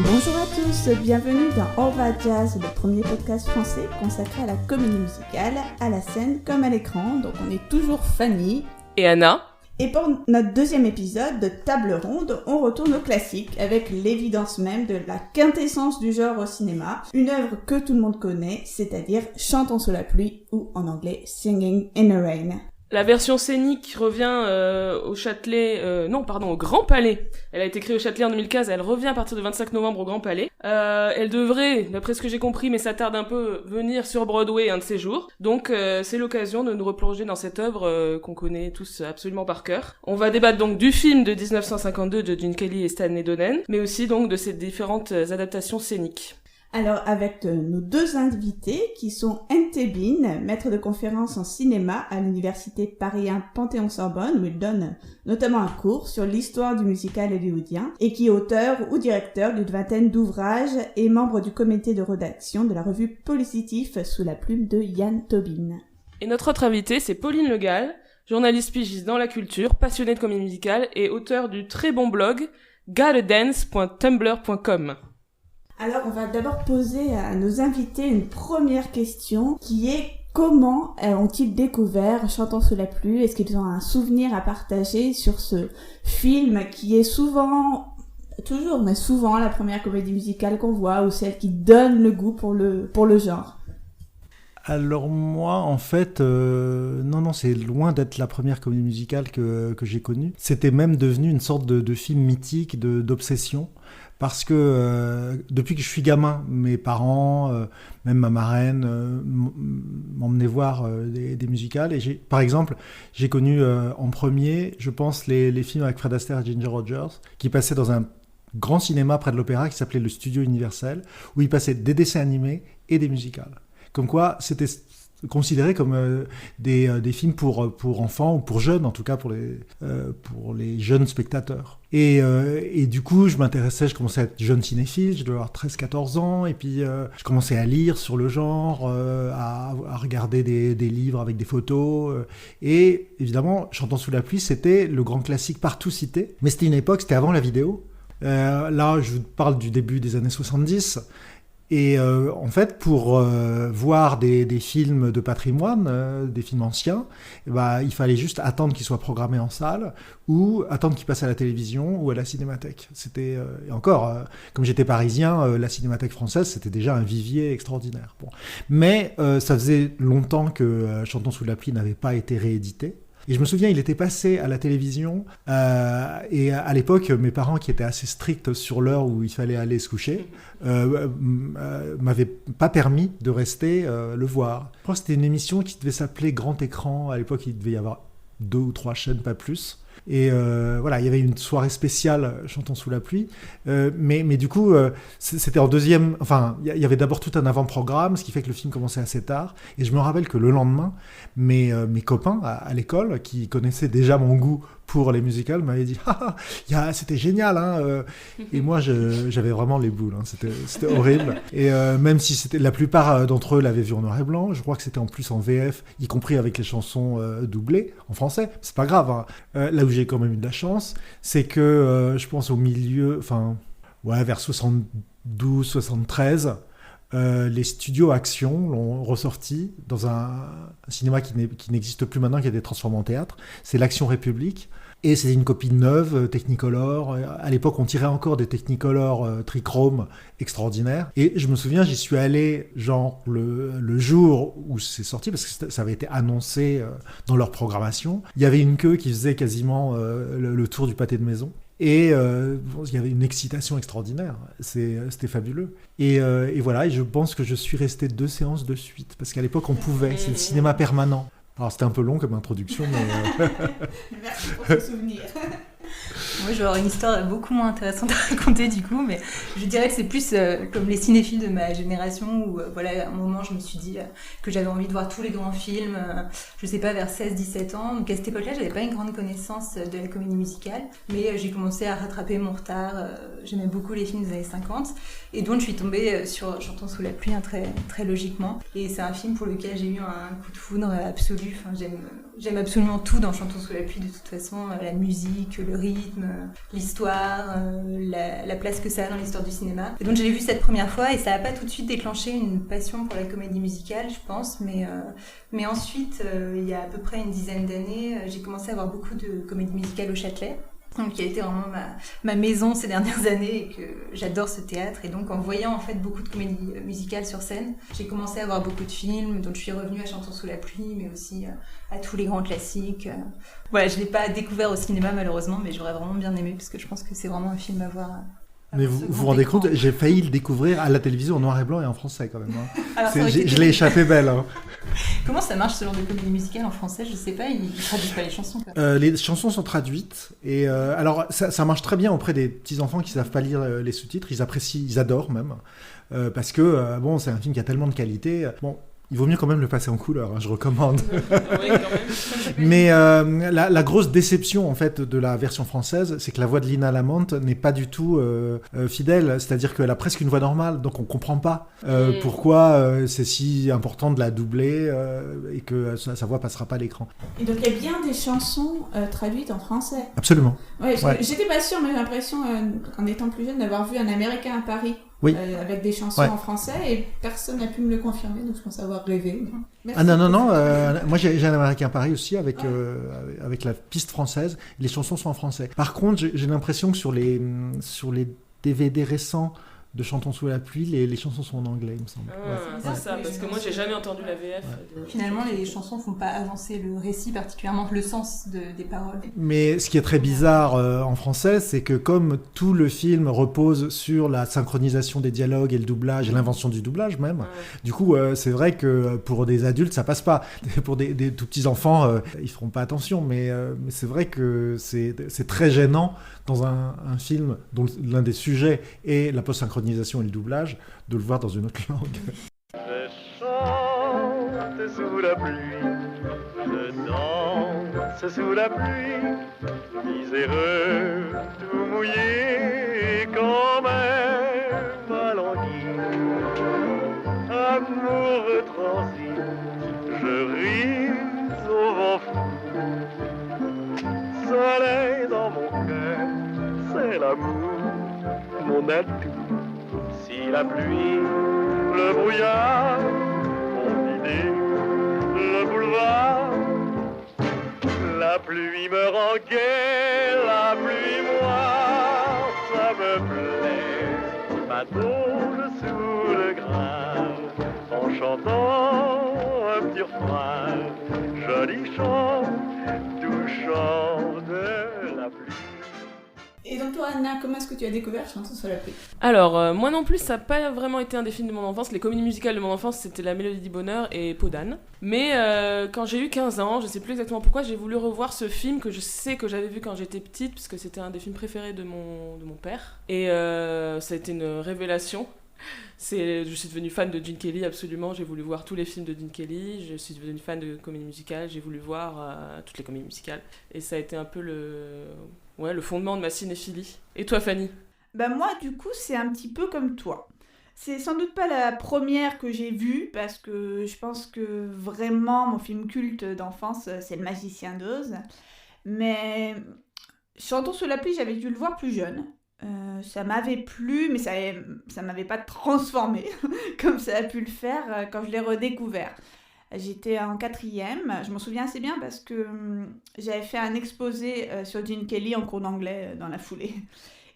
Bonjour à tous, bienvenue dans All That Jazz, le premier podcast français consacré à la comédie musicale, à la scène comme à l'écran. Donc on est toujours Fanny et Anna. Et pour notre deuxième épisode de Table Ronde, on retourne au classique avec l'évidence même de la quintessence du genre au cinéma, une œuvre que tout le monde connaît, c'est-à-dire Chantons sous la pluie ou en anglais Singing in the Rain. La version scénique revient au Grand Palais. Elle a été créée au Châtelet en 2015, elle revient à partir du 25 novembre au Grand Palais. Elle devrait, d'après ce que j'ai compris, mais ça tarde un peu, venir sur Broadway un de ces jours. Donc c'est l'occasion de nous replonger dans cette œuvre qu'on connaît tous absolument par cœur. On va débattre donc du film de 1952 de Gene Kelly et Stanley Donen, mais aussi donc de ces différentes adaptations scéniques. Alors, avec nos deux invités, qui sont Ente Bin, maître de conférence en cinéma à l'université Paris 1 Panthéon-Sorbonne, où il donne notamment un cours sur l'histoire du musical hollywoodien, et qui est auteur ou directeur d'une vingtaine d'ouvrages et membre du comité de rédaction de la revue Policitif sous la plume de Yann Tobin. Et notre autre invité, c'est Pauline Le Gall, journaliste pigiste dans la culture, passionnée de comédie musicale et auteur du très bon blog gottadance.tumblr.com. Alors, on va d'abord poser à nos invités une première question qui est comment ont-ils découvert Chantons sous la pluie ? Est-ce qu'ils ont un souvenir à partager sur ce film qui est souvent la première comédie musicale qu'on voit ou celle qui donne le goût pour le genre ? Alors moi, en fait, non, c'est loin d'être la première comédie musicale que j'ai connue. C'était même devenu une sorte de film mythique, d'obsession. Parce que depuis que je suis gamin, mes parents, même ma marraine, m'emmenaient voir des musicales. Et par exemple, j'ai connu en premier, je pense, les films avec Fred Astaire et Ginger Rogers, qui passaient dans un grand cinéma près de l'Opéra qui s'appelait le Studio Universel, où ils passaient des dessins animés et des musicales. Comme quoi, c'était considéré comme des films pour enfants ou pour jeunes, en tout cas pour les jeunes spectateurs. Et du coup, je commençais à être jeune cinéphile, je devais avoir 13-14 ans, et puis je commençais à lire sur le genre, à regarder des livres avec des photos, et évidemment, Chantons sous la pluie, c'était le grand classique partout cité, mais c'était une époque, c'était avant la vidéo. Là, je vous parle du début des années 70, et en fait, pour voir des films de patrimoine, des films anciens, il fallait juste attendre qu'ils soient programmés en salle ou attendre qu'ils passent à la télévision ou à la cinémathèque. C'était et encore, comme j'étais parisien, la cinémathèque française, c'était déjà un vivier extraordinaire. Bon. Mais ça faisait longtemps que Chantons sous la pluie n'avait pas été réédité. Et je me souviens, il était passé à la télévision, et à l'époque, mes parents, qui étaient assez stricts sur l'heure où il fallait aller se coucher, m'avaient pas permis de rester le voir. Je crois que c'était une émission qui devait s'appeler Grand Écran. À l'époque, il devait y avoir 2 ou 3 chaînes, pas plus. Et voilà, il y avait une soirée spéciale Chantons sous la pluie, mais du coup c'était en deuxième, enfin il y avait d'abord tout un avant-programme, ce qui fait que le film commençait assez tard, et je me rappelle que le lendemain mes copains à l'école, qui connaissaient déjà mon goût pour les musicals, m'avaient dit c'était génial, hein, et moi j'avais vraiment les boules, hein, c'était horrible, et même si la plupart d'entre eux l'avaient vu en noir et blanc, je crois que c'était en plus en VF, y compris avec les chansons doublées en français, c'est pas grave, hein. Là où j'ai quand même eu de la chance, c'est que je pense au milieu, vers 72-73, les studios Action l'ont ressorti dans un cinéma qui n'existe plus maintenant, qui a été transformé en théâtre. C'est l'Action République. Et c'est une copie neuve, Technicolor. À l'époque, on tirait encore des Technicolor trichrome extraordinaires. Et je me souviens, j'y suis allé genre le jour où c'est sorti, parce que ça avait été annoncé dans leur programmation. Il y avait une queue qui faisait quasiment le tour du pâté de maison. Et il y avait une excitation extraordinaire, c'était fabuleux. Et voilà, et je pense que je suis resté 2 séances de suite, parce qu'à l'époque on pouvait, c'est le cinéma permanent. Alors c'était un peu long comme introduction, mais... Merci pour ce souvenir. Moi, je vais avoir une histoire beaucoup moins intéressante à raconter du coup, mais je dirais que c'est plus comme les cinéphiles de ma génération où, à un moment, je me suis dit que j'avais envie de voir tous les grands films, je sais pas, vers 16-17 ans. Donc à cette époque-là, j'avais pas une grande connaissance de la comédie musicale, mais j'ai commencé à rattraper mon retard. J'aimais beaucoup les films des années 50, et donc je suis tombée sur Chantons sous la pluie très, très logiquement. Et c'est un film pour lequel j'ai eu un coup de foudre absolu. Enfin, j'aime absolument tout dans Chantons sous la pluie de toute façon, la musique, le rythme, l'histoire, la place que ça a dans l'histoire du cinéma. Et donc je l'ai vu cette première fois et ça n'a pas tout de suite déclenché une passion pour la comédie musicale, je pense, mais ensuite, il y a à peu près une dizaine d'années, j'ai commencé à voir beaucoup de comédies musicales au Châtelet. Donc, qui a été vraiment ma maison ces dernières années et que j'adore ce théâtre. Et donc, en voyant en fait beaucoup de comédies musicales sur scène, j'ai commencé à voir beaucoup de films. Donc, je suis revenue à Chantons sous la pluie, mais aussi à tous les grands classiques. Voilà, je l'ai pas découvert au cinéma malheureusement, mais j'aurais vraiment bien aimé parce que je pense que c'est vraiment un film à voir. Mais vous vous rendez compte, j'ai failli le découvrir à la télévision en noir et blanc et en français quand même. Hein. Alors, je l'ai échappé belle. Hein. Comment ça marche ce genre de comédie musicale en français? Je sais pas, ils traduisent pas les chansons. Les chansons sont traduites et alors ça marche très bien auprès des petits enfants qui savent pas lire les sous-titres. Ils apprécient, ils adorent même parce que bon, c'est un film qui a tellement de qualité. Bon. Il vaut mieux quand même le passer en couleur, hein, je recommande. Oui, quand même. Mais la grosse déception en fait de la version française, c'est que la voix de Lina Lamante n'est pas du tout fidèle. C'est-à-dire qu'elle a presque une voix normale, donc on comprend pas pourquoi c'est si important de la doubler et que sa voix passera pas à l'écran. Et donc il y a bien des chansons traduites en français. Absolument. Ouais, Ouais. J'étais pas sûre, mais j'ai l'impression, en étant plus jeune, d'avoir vu Un Américain à Paris. Oui. Avec des chansons en français et personne n'a pu me le confirmer, donc je pense avoir rêvé. Merci. Ah non, moi j'ai un Américain à Paris aussi avec la piste française, les chansons sont en français. Par contre, j'ai l'impression que sur les DVD récents de Chantons sous la pluie, les chansons sont en anglais, il me semble. C'est ça, parce que moi j'ai jamais entendu la VF. Finalement, les chansons font pas avancer le récit, particulièrement le sens des paroles. Mais ce qui est très bizarre en français, c'est que comme tout le film repose sur la synchronisation des dialogues et le doublage, et l'invention du doublage même, du coup c'est vrai que pour des adultes ça passe pas. Pour des tout petits enfants, ils feront pas attention, mais c'est vrai que c'est très gênant dans un film dont l'un des sujets est la post-synchronisation et le doublage, de le voir dans une autre langue. Je chante sous la pluie, je danse sous la pluie, miséreux, tout mouillé, quand même alangui. Amour transi, je ris au vent fou. Soleil dans mon cœur, c'est l'amour, mon atout. Si la pluie, le brouillard, ont vidé le boulevard, la pluie me rend gai, la pluie moi, ça me plaît. M'adonne sous le grain, en chantant un petit refrain, joli chant, touchant de la pluie. Et donc toi, Anna, comment est-ce que tu as découvert Chantons sous la pluie? Alors, moi non plus, ça n'a pas vraiment été un des films de mon enfance. Les comédies musicales de mon enfance, c'était La Mélodie du Bonheur et Peau d'âne. Mais quand j'ai eu 15 ans, je sais plus exactement pourquoi, j'ai voulu revoir ce film que je sais que j'avais vu quand j'étais petite, puisque c'était un des films préférés de mon père. Et ça a été une révélation. Je suis devenue fan de Gene Kelly, absolument. J'ai voulu voir tous les films de Gene Kelly. Je suis devenue fan de comédie musicale. J'ai voulu voir toutes les comédies musicales. Et ça a été un peu le fondement de ma cinéphilie. Et toi, Fanny? Bah moi, du coup, c'est un petit peu comme toi. C'est sans doute pas la première que j'ai vue, parce que je pense que vraiment, mon film culte d'enfance, c'est Le Magicien d'Oz. Mais Chantons sous la pluie, j'avais dû le voir plus jeune. Ça m'avait plu, mais ça m'avait pas transformée, comme ça a pu le faire quand je l'ai redécouvert. J'étais en 4e, je m'en souviens assez bien parce que j'avais fait un exposé sur Gene Kelly en cours d'anglais dans la foulée.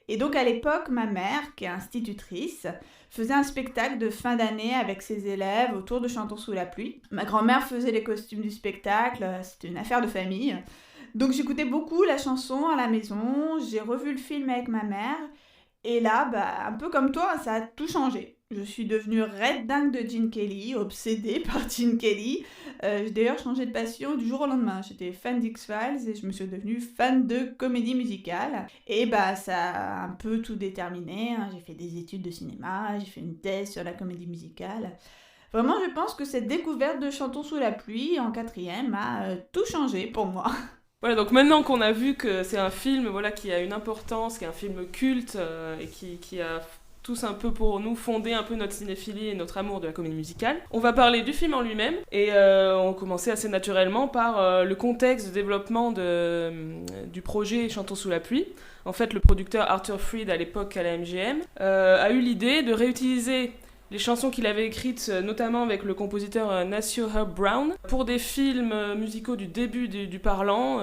Et donc à l'époque, ma mère, qui est institutrice, faisait un spectacle de fin d'année avec ses élèves autour de Chantons sous la pluie. Ma grand-mère faisait les costumes du spectacle, c'était une affaire de famille. Donc j'écoutais beaucoup la chanson à la maison, j'ai revu le film avec ma mère, et là, un peu comme toi, ça a tout changé. Je suis devenue red dingue de Gene Kelly, obsédée par Gene Kelly. J'ai d'ailleurs changé de passion du jour au lendemain. J'étais fan d'X-Files et je me suis devenue fan de comédie musicale. Et ça a un peu tout déterminé. J'ai fait des études de cinéma, j'ai fait une thèse sur la comédie musicale. Vraiment, je pense que cette découverte de Chantons sous la pluie en 4e a tout changé pour moi. Voilà, donc maintenant qu'on a vu que c'est un film qui a une importance, qui est un film culte et qui a tous un peu pour nous fonder un peu notre cinéphilie et notre amour de la comédie musicale. On va parler du film en lui-même et on commençait assez naturellement par le contexte de développement du projet Chantons sous la pluie. En fait, le producteur Arthur Freed, à l'époque à la MGM, a eu l'idée de réutiliser les chansons qu'il avait écrites, notamment avec le compositeur Nacio Herb Brown, pour des films musicaux du début du parlant,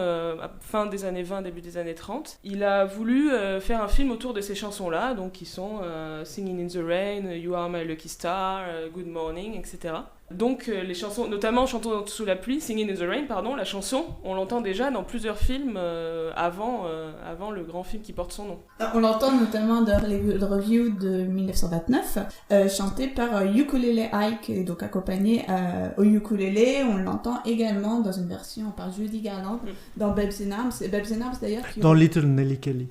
fin des années 20, début des années 30. Il a voulu faire un film autour de ces chansons-là, donc qui sont Singing in the Rain, You Are My Lucky Star, Good Morning, etc. Donc les chansons, notamment Chantons sous la pluie, Singing in the Rain, pardon, la chanson, on l'entend déjà dans plusieurs films avant le grand film qui porte son nom. On l'entend notamment dans le review de 1929, chanté par Ukulele Ike, et donc accompagné au ukulélé. On l'entend également dans une version par Judy Garland dans Babes in Arms. C'est Babes in Arms d'ailleurs qui... Dans Little Nelly Kelly.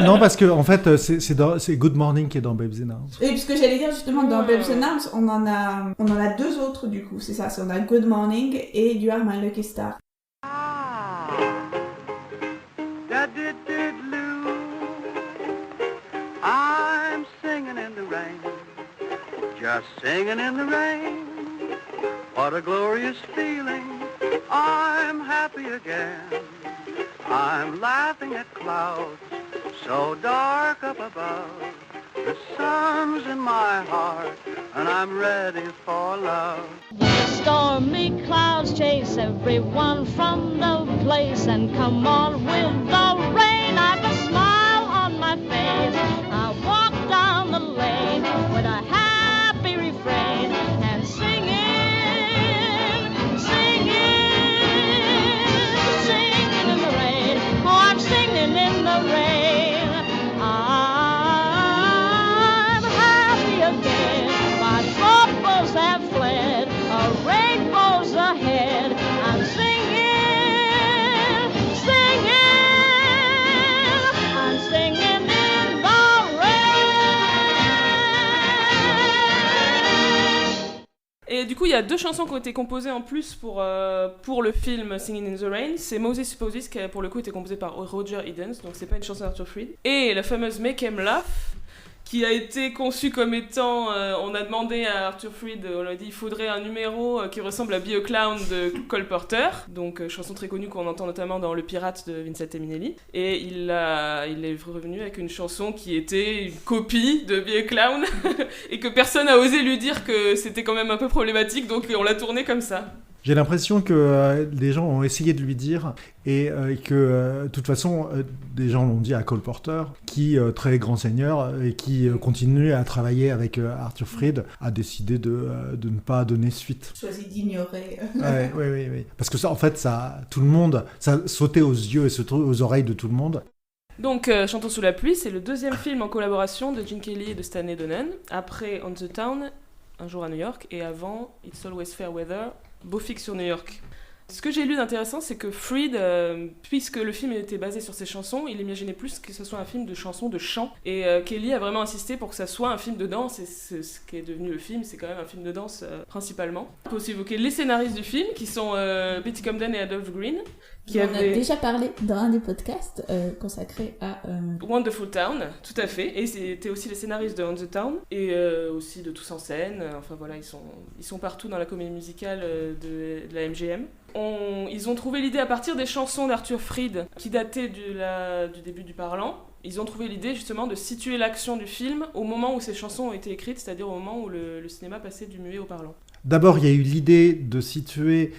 Non, parce que en fait, c'est Good Morning qui est dans Babes in Arms. Et puisque j'allais dire justement dans Babes in Arms, on en a deux autres du coup, c'est ça, on a Good Morning et You Are My Lucky Star. I'm singing in the rain, just singing in the rain. What a glorious feeling, I'm happy again. I'm laughing at clouds so dark up above. The sun's in my heart and I'm ready for love. Stormy clouds chase everyone from the place and come on with the rain. I've a smile on my face. I walk down the lane with a happy refrain and singing, singing in the rain. Oh, I'm singing in the rain. I'm happy again. My troubles have fled. A rainbow's ahead. I'm singing, I'm singing in the rain. Et du coup, il y a deux chansons qui ont été composées en plus pour le film Singing in the Rain. C'est Moses Supposes, qui a pour le coup été composée par Roger Edens, donc c'est pas une chanson d'Arthur Freed. Et la fameuse Make 'Em Laugh, qui a été conçu comme étant... on a demandé à Arthur Freed, on lui a dit il faudrait un numéro qui ressemble à Be a Clown de Cole Porter, donc chanson très connue qu'on entend notamment dans Le Pirate de Vincent Minnelli. Et il est revenu avec une chanson qui était une copie de Be a Clown et que personne n'a osé lui dire que c'était quand même un peu problématique, donc on l'a tourné comme ça. J'ai l'impression que des gens ont essayé de lui dire et que, de toute façon, des gens l'ont dit à Cole Porter, qui, très grand seigneur, et qui continue à travailler avec Arthur Freed, a décidé de ne pas donner suite. Choisi d'ignorer. Oui. Parce que ça, en fait, ça sautait aux yeux et aux oreilles de tout le monde. Donc, Chantons sous la pluie, c'est le deuxième film en collaboration de Gene Kelly et de Stanley Donen, après On the Town, Un jour à New York, et avant It's Always Fair Weather, Beau fixe sur New York. Ce que j'ai lu d'intéressant, c'est que Freed, puisque le film était basé sur ses chansons, il imaginait plus que ce soit un film de chansons, de chants. Et Kelly a vraiment insisté pour que ça soit un film de danse, et ce qui est devenu le film, c'est quand même un film de danse principalement. On peut aussi évoquer les scénaristes du film, qui sont Betty Comden et Adolph Green. On a déjà parlé dans un des podcasts consacré à... Wonderful Town, tout à fait. Et c'était aussi les scénaristes de On the Town, et aussi de Tous en scène. Enfin voilà, ils sont partout dans la comédie musicale de la MGM. Ils ont trouvé l'idée à partir des chansons d'Arthur Freed, qui dataient du début du parlant. Ils ont trouvé l'idée justement de situer l'action du film au moment où ces chansons ont été écrites, c'est-à-dire au moment où le cinéma passait du muet au parlant. D'abord, il y a eu l'idée de situer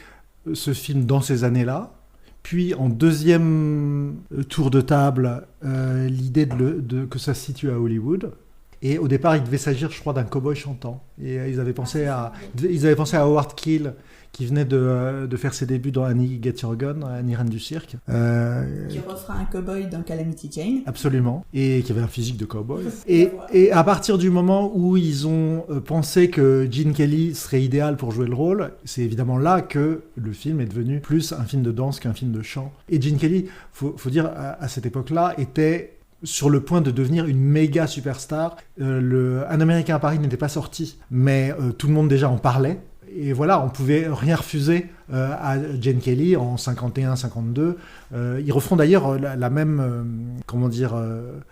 ce film dans ces années-là. Puis, en deuxième tour de table, l'idée que ça se situe à Hollywood. Et au départ, il devait s'agir, je crois, d'un cow-boy chantant. Et ils avaient pensé à Howard Keel, qui venait de faire ses débuts dans Annie Get Your Gun, Annie Reine du Cirque. Qui refera un cow-boy dans Calamity Jane. Absolument. Et qui avait un physique de cow-boy. Et à partir du moment où ils ont pensé que Gene Kelly serait idéal pour jouer le rôle, c'est évidemment là que le film est devenu plus un film de danse qu'un film de chant. Et Gene Kelly, faut dire, à cette époque-là, était sur le point de devenir une méga superstar. Un Américain à Paris n'était pas sorti, mais tout le monde déjà en parlait. Et voilà, on pouvait rien refuser à Gene Kelly en 51-52. Ils referont d'ailleurs la même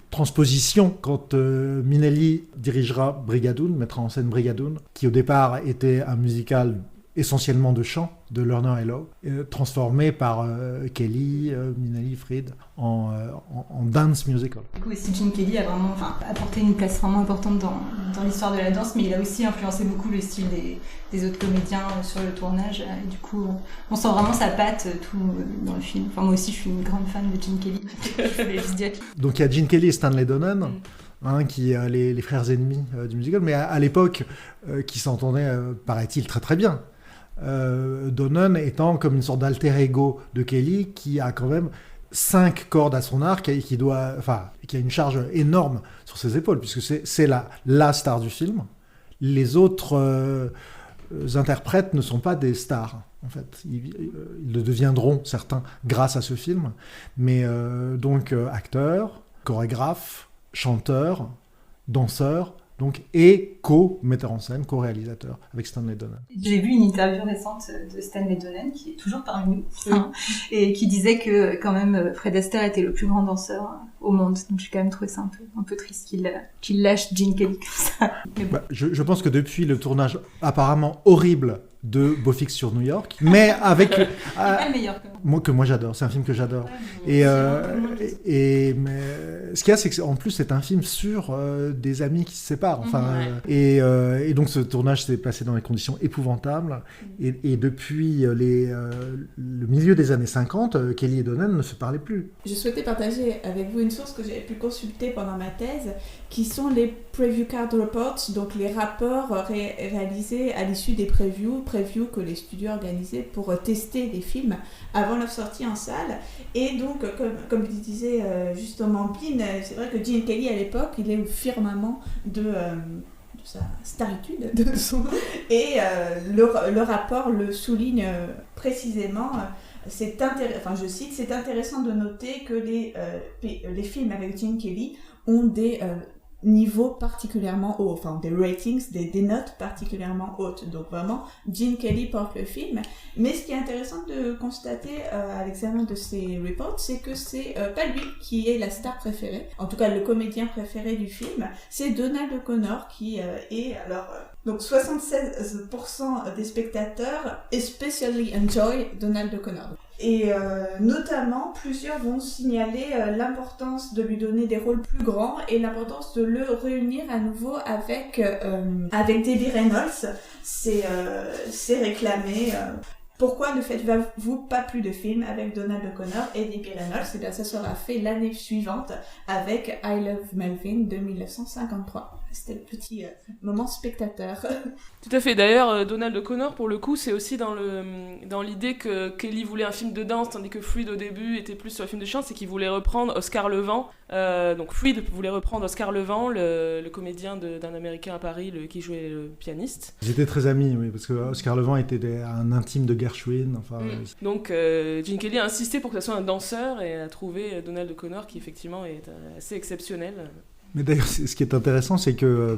transposition quand Minnelli dirigera Brigadoon, mettra en scène Brigadoon, qui au départ était un musical essentiellement de chant de Lerner Hello, transformé par Kelly, Minnelli, Fried en dance musical. Du coup, aussi, Gene Kelly a vraiment apporté une place vraiment importante dans l'histoire de la danse, mais il a aussi influencé beaucoup le style des autres comédiens sur le tournage. Et du coup, on sent vraiment sa patte tout dans le film. Enfin, moi aussi, je suis une grande fan de Gene Kelly. Je voulais juste dire. Donc il y a Gene Kelly et Stanley Donen. Qui les frères ennemis du musical, mais à l'époque, qui s'entendaient, paraît-il, très très bien. Donen étant comme une sorte d'alter ego de Kelly, qui a quand même 5 cordes à son arc et qui a une charge énorme sur ses épaules, puisque c'est la star du film. Les autres interprètes ne sont pas des stars. En fait, ils le deviendront, certains, grâce à ce film. Mais donc acteurs, chorégraphes, chanteur, danseur, donc, et co-metteur en scène, co-réalisateur avec Stanley Donen. J'ai vu une interview récente de Stanley Donen, qui est toujours parmi nous, et qui disait que quand même Fred Astaire était le plus grand danseur au monde. Donc j'ai quand même trouvé ça un peu triste qu'il lâche Gene Kelly comme ça. Mais bon. Je pense que depuis le tournage apparemment horrible de Beau Fixe sur New York, mais avec c'est pas le meilleur quand même. que moi j'adore, c'est un film que j'adore. Ouais, Mais ce qu'il y a, c'est qu'en plus c'est un film sur des amis qui se séparent. Et donc ce tournage s'est passé dans des conditions épouvantables. Et depuis le milieu des années 50, Kelly et Donen ne se parlaient plus. Je souhaitais partager avec vous une source que j'avais pu consulter pendant ma thèse, qui sont les Preview Card Reports, donc les rapports réalisés à l'issue des previews que les studios organisaient pour tester les films avant leur sortie en salle. Et donc, comme disait justement Bin, c'est vrai que Gene Kelly à l'époque, il est au firmament de sa staritude, et le rapport le souligne précisément. Je cite, c'est intéressant de noter que les films avec Gene Kelly ont des niveaux particulièrement hauts, des ratings, des notes particulièrement hautes. Donc vraiment, Gene Kelly porte le film. Mais ce qui est intéressant de constater à l'examen de ces reports, c'est que c'est pas lui qui est la star préférée, en tout cas le comédien préféré du film, c'est Donald O'Connor qui est donc 76% des spectateurs especially enjoy Donald O'Connor. Et notamment, plusieurs vont signaler l'importance de lui donner des rôles plus grands et l'importance de le réunir à nouveau avec Debbie Reynolds. C'est réclamé. Pourquoi ne faites-vous pas plus de films avec Donald O'Connor et Debbie Reynolds? Et bien, ça sera fait l'année suivante avec I Love Melvin de 1953. C'était le petit moment spectateur. Tout à fait. D'ailleurs, Donald O'Connor, pour le coup, c'est aussi dans l'idée que Kelly voulait un film de danse, tandis que Fried, au début, était plus sur un film de chant, c'est qu'il voulait reprendre Oscar Levant. Donc Fried voulait reprendre Oscar Levant, le comédien d'un Américain à Paris, qui jouait le pianiste. Ils étaient très amis, oui, parce que Oscar Levant était un intime de Gershwin. Donc Gene Kelly a insisté pour que ça soit un danseur et a trouvé Donald O'Connor, qui effectivement est assez exceptionnel. Mais d'ailleurs, ce qui est intéressant, c'est que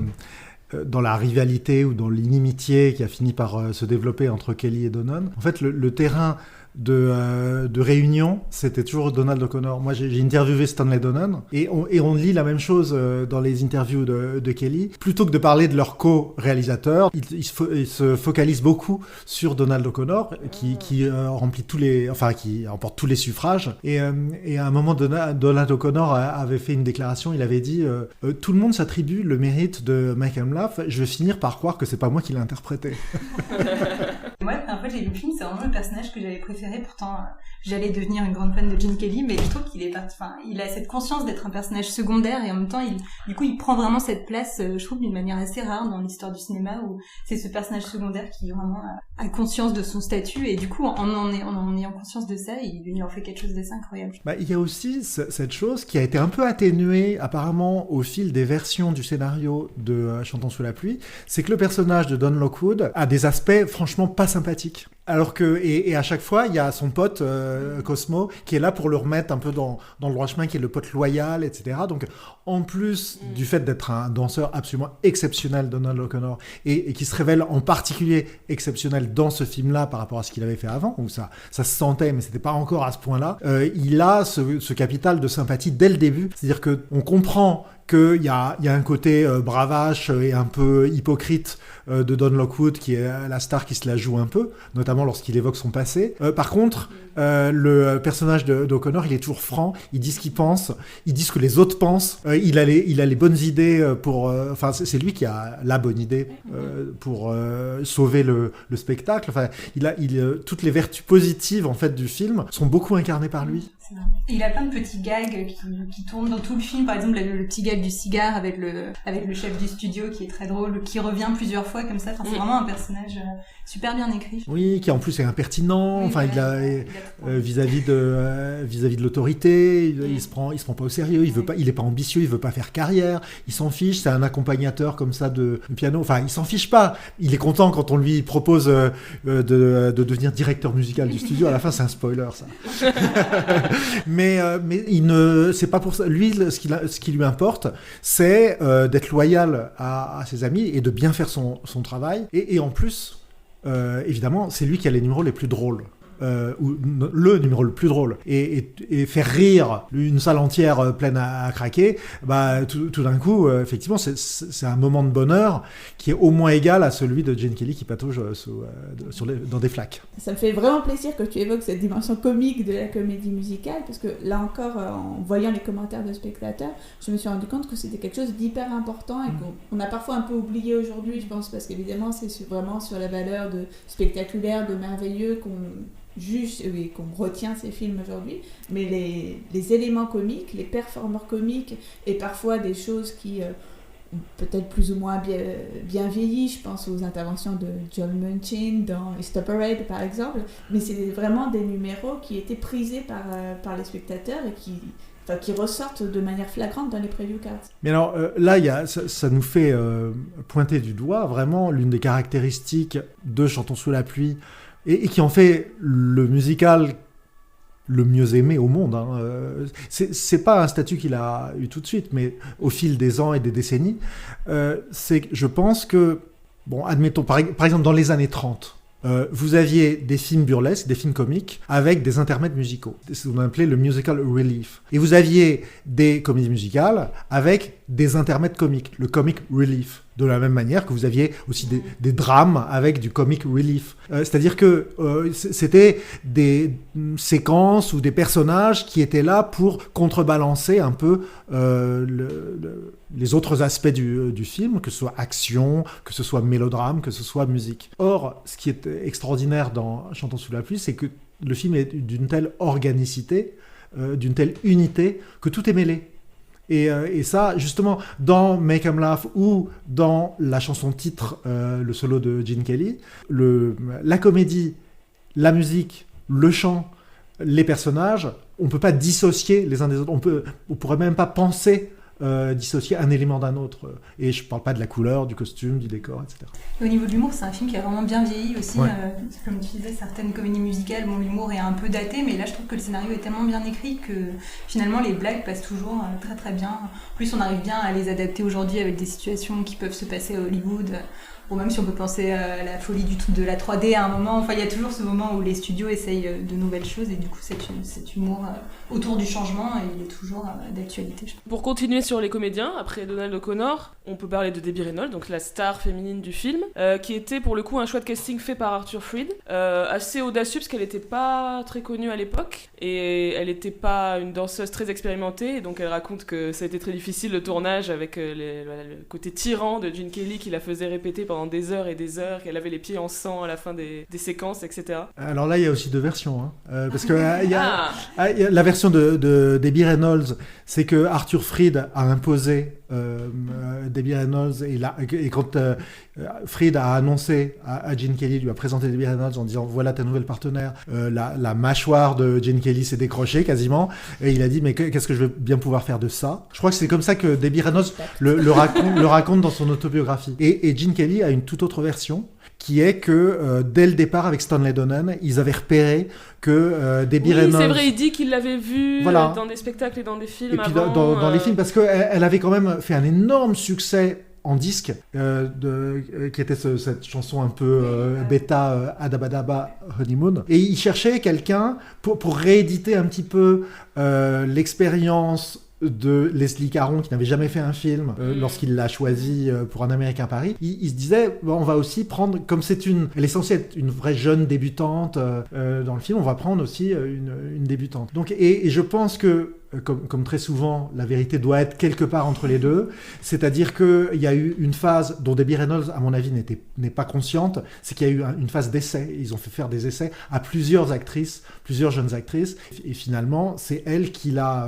dans la rivalité ou dans l'inimitié qui a fini par se développer entre Kelly et Donen, en fait, le terrain de réunion, c'était toujours Donald O'Connor. Moi, j'ai interviewé Stanley Donen et on lit la même chose dans les interviews de Kelly. Plutôt que de parler de leur co-réalisateur, il se focalise beaucoup sur Donald O'Connor qui remplit qui emporte tous les suffrages. Et à un moment, Donald O'Connor avait fait une déclaration. Il avait dit tout le monde s'attribue le mérite de Make 'Em Laugh. Je vais finir par croire que c'est pas moi qui l'ai interprété. Moi, la première fois que j'ai vu le film, c'est vraiment le personnage que j'avais préféré. Pourtant, j'allais devenir une grande fan de Gene Kelly, mais je trouve qu'il il a cette conscience d'être un personnage secondaire et en même temps, il prend vraiment cette place, je trouve, d'une manière assez rare dans l'histoire du cinéma où c'est ce personnage secondaire qui vraiment a conscience de son statut et du coup, en ayant conscience de ça, il en fait quelque chose d'assez incroyable. Il y a aussi cette chose qui a été un peu atténuée apparemment au fil des versions du scénario de Chantons sous la pluie, c'est que le personnage de Don Lockwood a des aspects franchement pas sympathique. Alors que, et à chaque fois, il y a son pote Cosmo qui est là pour le remettre un peu dans le droit chemin, qui est le pote loyal, etc. Donc, en plus du fait d'être un danseur absolument exceptionnel, Donald O'Connor, et qui se révèle en particulier exceptionnel dans ce film-là par rapport à ce qu'il avait fait avant, où ça se sentait, mais c'était pas encore à ce point-là, il a ce capital de sympathie dès le début. C'est-à-dire qu'on comprend qu'il y a un côté bravache et un peu hypocrite de Don Lockwood, qui est la star qui se la joue un peu, notamment lorsqu'il évoque son passé. Par contre, le personnage d'O'Connor, il est toujours franc, il dit ce qu'il pense, il dit ce que les autres pensent, il a les bonnes idées pour... Enfin, c'est lui qui a la bonne idée pour sauver le spectacle. Enfin, toutes les vertus positives, en fait, du film sont beaucoup incarnées par lui. Et il a plein de petits gags qui tournent dans tout le film. Par exemple, le petit gag du cigare avec le chef du studio qui est très drôle, qui revient plusieurs fois comme ça. Enfin, c'est vraiment un personnage super bien écrit. Oui, qui en plus est impertinent. Oui, enfin, vis-à-vis de l'autorité, il se prend pas au sérieux. Il est pas ambitieux. Il veut pas faire carrière. Il s'en fiche. C'est un accompagnateur comme ça de piano. Enfin, il s'en fiche pas. Il est content quand on lui propose de devenir directeur musical du studio. À la fin, c'est un spoiler, ça. mais c'est pas pour ça. Lui, ce qui lui importe, c'est d'être loyal à ses amis et de bien faire son travail. Et en plus, évidemment, c'est lui qui a les numéros les plus drôles. Ou le numéro le plus drôle, et faire rire une salle entière pleine à craquer, bah tout d'un coup, effectivement, c'est un moment de bonheur qui est au moins égal à celui de Gene Kelly qui patauge dans des flaques. Ça me fait vraiment plaisir que tu évoques cette dimension comique de la comédie musicale, parce que là encore, en voyant les commentaires de spectateurs, je me suis rendu compte que c'était quelque chose d'hyper important et qu'on a parfois un peu oublié aujourd'hui, je pense, parce qu'évidemment, c'est vraiment sur la valeur de spectaculaire, de merveilleux qu'on juge et qu'on retient ces films aujourd'hui, mais les éléments comiques, les performeurs comiques et parfois des choses qui ont peut-être plus ou moins bien vieilli, je pense aux interventions de John Munchin dans It's the Parade par exemple, mais c'est vraiment des numéros qui étaient prisés par les spectateurs et qui ressortent de manière flagrante dans les preview cards. Mais alors là, ça nous fait pointer du doigt vraiment l'une des caractéristiques de Chantons sous la pluie, et qui en fait le musical le mieux aimé au monde. Hein. C'est pas un statut qu'il a eu tout de suite, mais au fil des ans et des décennies, je pense que, bon, admettons, par exemple, dans les années 30, vous aviez des films burlesques, des films comiques, avec des intermèdes musicaux. C'est ce qu'on appelait le musical relief. Et vous aviez des comédies musicales avec des intermèdes comiques, le comic relief. De la même manière que vous aviez aussi des drames avec du comic relief. C'est-à-dire que c'était des séquences ou des personnages qui étaient là pour contrebalancer un peu les autres aspects du film, que ce soit action, que ce soit mélodrame, que ce soit musique. Or, ce qui est extraordinaire dans Chantons sous la pluie, c'est que le film est d'une telle organicité, d'une telle unité, que tout est mêlé. Et ça, justement, dans Make 'Em Laugh ou dans la chanson titre, le solo de Gene Kelly, la comédie, la musique, le chant, les personnages, on ne peut pas dissocier les uns des autres. On pourrait même pas penser dissocier un élément d'un autre. Et je ne parle pas de la couleur, du costume, du décor, etc. Et au niveau de l'humour, c'est un film qui a vraiment bien vieilli aussi. Ouais. Comme tu disais, certaines comédies musicales, bon, l'humour est un peu daté, mais là je trouve que le scénario est tellement bien écrit que finalement les blagues passent toujours très très bien. En plus, on arrive bien à les adapter aujourd'hui avec des situations qui peuvent se passer à Hollywood. Ou même si on peut penser à la folie de la 3D à un moment, enfin il y a toujours ce moment où les studios essayent de nouvelles choses et du coup cet humour autour du changement, il est toujours d'actualité. Pour continuer sur les comédiens, après Donald O'Connor, on peut parler de Debbie Reynolds, donc la star féminine du film, qui était pour le coup un choix de casting fait par Arthur Freed, assez audacieux parce qu'elle n'était pas très connue à l'époque et elle n'était pas une danseuse très expérimentée, et donc elle raconte que ça a été très difficile le tournage avec le côté tyran de Gene Kelly qui la faisait répéter pendant des heures et des heures, qu'elle avait les pieds en sang à la fin des séquences, etc. Alors là, il y a aussi deux versions, hein. Parce que la version de Debbie Reynolds, c'est que Arthur Freed a imposé Debbie Reynolds, et quand Freed a annoncé à Gene Kelly, lui a présenté Debbie Reynolds en disant voilà ta nouvelle partenaire, la mâchoire de Gene Kelly s'est décrochée quasiment, et il a dit mais qu'est-ce que je vais bien pouvoir faire de ça. Je crois que c'est comme ça que Debbie Reynolds le raconte dans son autobiographie, et Gene Kelly a une toute autre version, qui est que dès le départ avec Stanley Donen, ils avaient repéré que Debbie Reynolds... Oui, c'est vrai, il dit qu'il l'avait vu Voilà. Dans des spectacles et dans des films Et puis avant, dans les films, parce qu'elle avait quand même fait un énorme succès en disque, qui était cette chanson un peu bêta, Adabadaba Honeymoon. Et il cherchait quelqu'un pour rééditer un petit peu l'expérience de Leslie Caron, qui n'avait jamais fait un film lorsqu'il l'a choisi pour Un Américain Paris. Il se disait, bon, on va aussi prendre, comme elle est censée être une vraie jeune débutante dans le film, on va prendre aussi une débutante. Donc, et je pense que comme très souvent, la vérité doit être quelque part entre les deux. C'est-à-dire qu'il y a eu une phase dont Debbie Reynolds, à mon avis, n'est pas consciente. C'est qu'il y a eu une phase d'essai. Ils ont fait faire des essais à plusieurs jeunes actrices. Et finalement, c'est elle qui l'a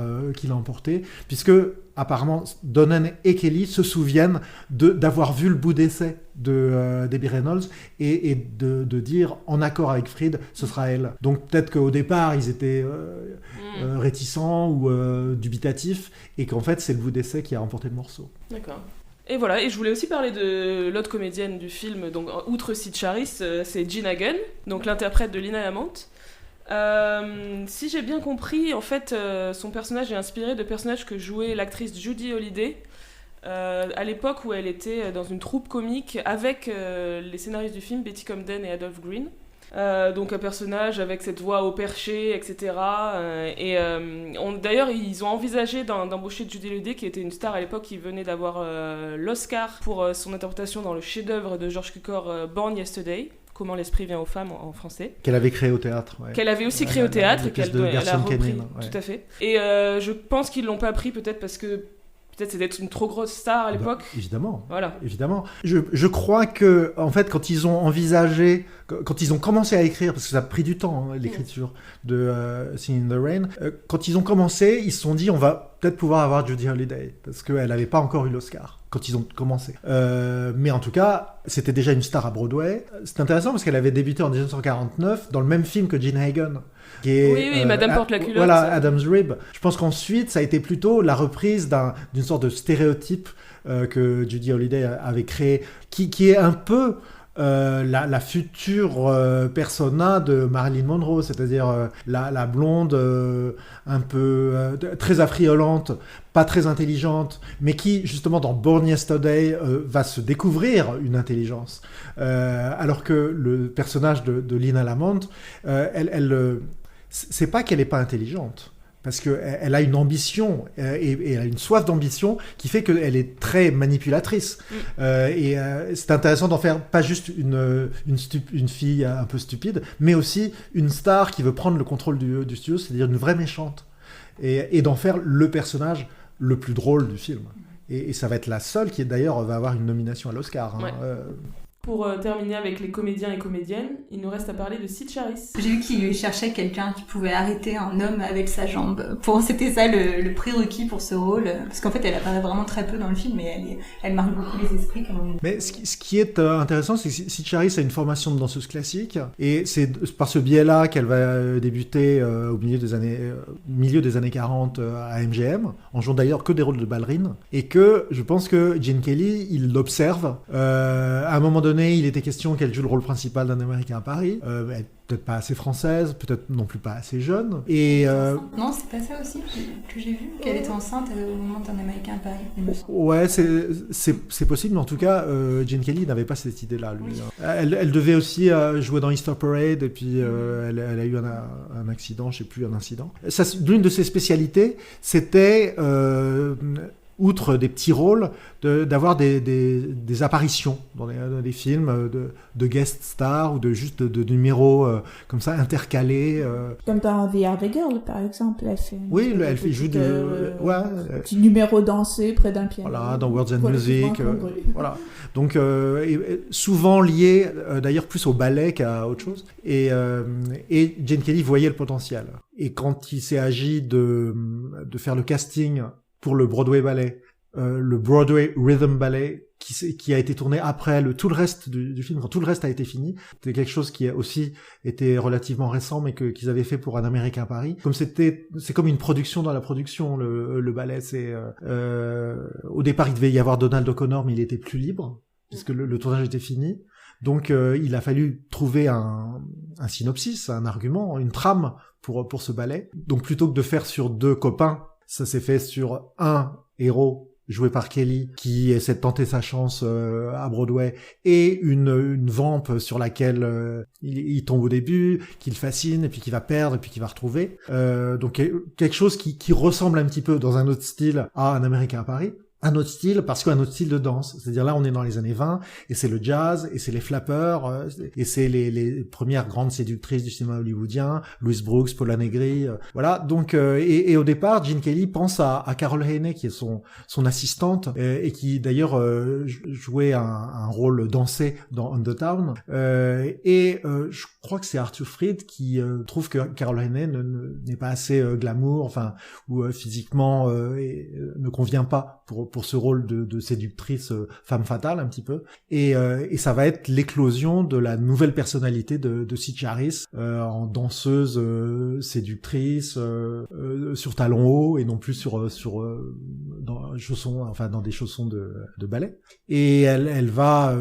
emporté. Puisque, apparemment, Donen et Kelly se souviennent d'avoir vu le bout d'essai de Debbie Reynolds et de dire, en accord avec Fried, ce sera elle. Donc peut-être qu'au départ, ils étaient réticents ou dubitatifs, et qu'en fait, c'est le bout d'essai qui a remporté le morceau. D'accord. Et voilà, et je voulais aussi parler de l'autre comédienne du film, donc outre Sid Charisse, c'est Gina Gunn, donc l'interprète de Lina Lamont. Si j'ai bien compris, en fait, son personnage est inspiré de personnages que jouait l'actrice Judy Holliday à l'époque où elle était dans une troupe comique avec les scénaristes du film Betty Comden et Adolph Green. Donc un personnage avec cette voix au perché, etc. D'ailleurs, ils ont envisagé d'embaucher Judy Holliday, qui était une star à l'époque, qui venait d'avoir l'Oscar pour son interprétation dans le chef-d'œuvre de George Cukor, Born Yesterday. Comment l'esprit vient aux femmes en français. Qu'elle avait créé au théâtre. Ouais. Qu'elle avait aussi créé au théâtre et qu'elle a repris. Canyon, ouais. Tout à fait. Et je pense qu'ils l'ont pas pris peut-être parce que c'était une trop grosse star à l'époque. Évidemment. Voilà. Évidemment. Je crois que, en fait, quand ils ont envisagé, quand ils ont commencé à écrire, parce que ça a pris du temps, l'écriture de Singing in the Rain, quand ils ont commencé, ils se sont dit, on va peut-être pouvoir avoir Judy Holliday, parce qu'elle n'avait pas encore eu l'Oscar quand ils ont commencé. Mais en tout cas, c'était déjà une star à Broadway. C'est intéressant parce qu'elle avait débuté en 1949 dans le même film que Gene Hagen. Oui, Madame porte la culotte. Voilà, Adam's Rib. Je pense qu'ensuite, ça a été plutôt la reprise d'une sorte de stéréotype que Judy Holliday avait créé, qui est un peu la future persona de Marilyn Monroe, c'est-à-dire la blonde un peu très affriolante, pas très intelligente, mais qui, justement, dans Born Yesterday, va se découvrir une intelligence. Alors que le personnage de Lina Lamont, c'est pas qu'elle est pas intelligente, parce qu'elle a une ambition et elle a une soif d'ambition qui fait qu'elle est très manipulatrice. C'est intéressant d'en faire pas juste une fille un peu stupide, mais aussi une star qui veut prendre le contrôle du studio, c'est-à-dire une vraie méchante, et d'en faire le personnage le plus drôle du film. Et ça va être la seule qui, d'ailleurs, va avoir une nomination à l'Oscar. Hein. Ouais. Pour terminer avec les comédiens et comédiennes, il nous reste à parler de Sid Charisse. J'ai vu qu'il cherchait quelqu'un qui pouvait arrêter un homme avec sa jambe. C'était ça le prérequis pour ce rôle. Parce qu'en fait, elle apparaît vraiment très peu dans le film, mais elle marque beaucoup les esprits. Mais ce qui est intéressant, c'est que Sid Charisse a une formation de danseuse classique. Et c'est par ce biais-là qu'elle va débuter au milieu des années 40 à MGM, en jouant d'ailleurs que des rôles de ballerine. Et que je pense que Gene Kelly, il l'observe. À un moment donné, il était question qu'elle joue le rôle principal d'un Américain à Paris. Elle peut-être pas assez française, peut-être non plus pas assez jeune. Et non, c'est pas ça aussi que j'ai vu, qu'elle était enceinte au moment d'un Américain à Paris. Ouais, c'est possible, mais en tout cas, Gene Kelly n'avait pas cette idée-là, lui. Oui. Elle devait aussi jouer dans Easter Parade, et puis elle a eu un accident, je sais plus, un incident. L'une de ses spécialités, c'était outre des petits rôles, d'avoir des apparitions dans des films de guest stars ou juste de numéros comme ça intercalés. Comme dans The Harvey Girl, par exemple. Elle fait elle joue petit numéro dansé près d'un piano. Voilà, dans Words and Music. Voilà. Donc, souvent lié, d'ailleurs, plus au ballet qu'à autre chose. Et Gene Kelly voyait le potentiel. Et quand il s'est agi de faire le casting pour le Broadway Ballet, le Broadway Rhythm Ballet, qui a été tourné après tout le reste du film, quand tout le reste a été fini. C'était quelque chose qui a aussi été relativement récent, mais qu'ils avaient fait pour Un Américain à Paris. C'est comme une production dans la production, le ballet. Au départ, il devait y avoir Donald O'Connor, mais il était plus libre. puisque le tournage était fini. Donc il a fallu trouver un synopsis, un argument, une trame pour ce ballet. Donc plutôt que de faire sur 2 copains, ça s'est fait sur un héros joué par Kelly, qui essaie de tenter sa chance à Broadway, et une vampe sur laquelle il tombe au début, qu'il fascine, et puis qu'il va perdre, et puis qu'il va retrouver. Donc quelque chose qui ressemble un petit peu, dans un autre style, à Un Américain à Paris. Un autre style, parce qu'un autre style de danse. C'est-à-dire là, on est dans les années 20, et c'est le jazz, et c'est les flappeurs, et c'est les premières grandes séductrices du cinéma hollywoodien, Louise Brooks, Paula Negri, voilà. Donc, et au départ, Gene Kelly pense à Carol Haney, qui est son assistante, et qui d'ailleurs jouait un rôle dansé dans On the Town. Je crois que c'est Arthur Freed qui trouve que Carol Haney n'est pas assez glamour, enfin, ou physiquement ne convient pas pour ce rôle de séductrice femme fatale un petit peu, et ça va être l'éclosion de la nouvelle personnalité de Sitch Harris en danseuse séductrice sur talons hauts et non plus dans chaussons, enfin dans des chaussons de ballet, et elle va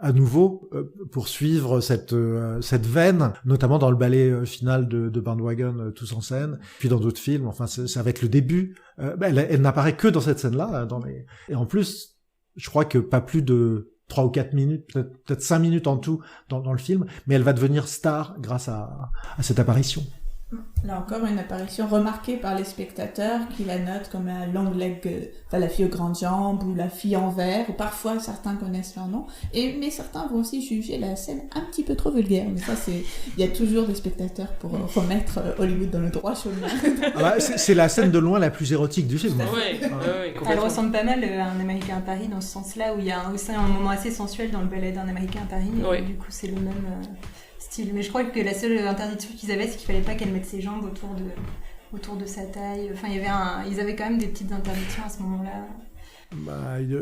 à nouveau poursuivre cette veine, notamment dans le ballet final de Bandwagon, Tous en scène, puis dans d'autres films. Enfin, ça va être le début. Elle n'apparaît que dans cette scène-là, et en plus, je crois que pas plus de 3 ou 4 minutes, peut-être 5 minutes en tout dans le film, mais elle va devenir star grâce à cette apparition. Là encore, une apparition remarquée par les spectateurs qui la notent comme un long leg, enfin la fille aux grandes jambes ou la fille en verre, ou parfois certains connaissent leur nom, mais certains vont aussi juger la scène un petit peu trop vulgaire. Mais ça, il y a toujours des spectateurs pour remettre Hollywood dans le droit chemin. C'est la scène de loin la plus érotique du film. Oui, elle ressemble pas mal à Un Américain à Paris dans ce sens-là, où il y a aussi un moment assez sensuel dans le ballet d'Un Américain à Paris, et du coup c'est le même style. Mais je crois que la seule interdiction qu'ils avaient, c'est qu'il fallait pas qu'elle mette ses jambes autour de sa taille. Enfin, ils avaient quand même des petites interdictions à ce moment-là.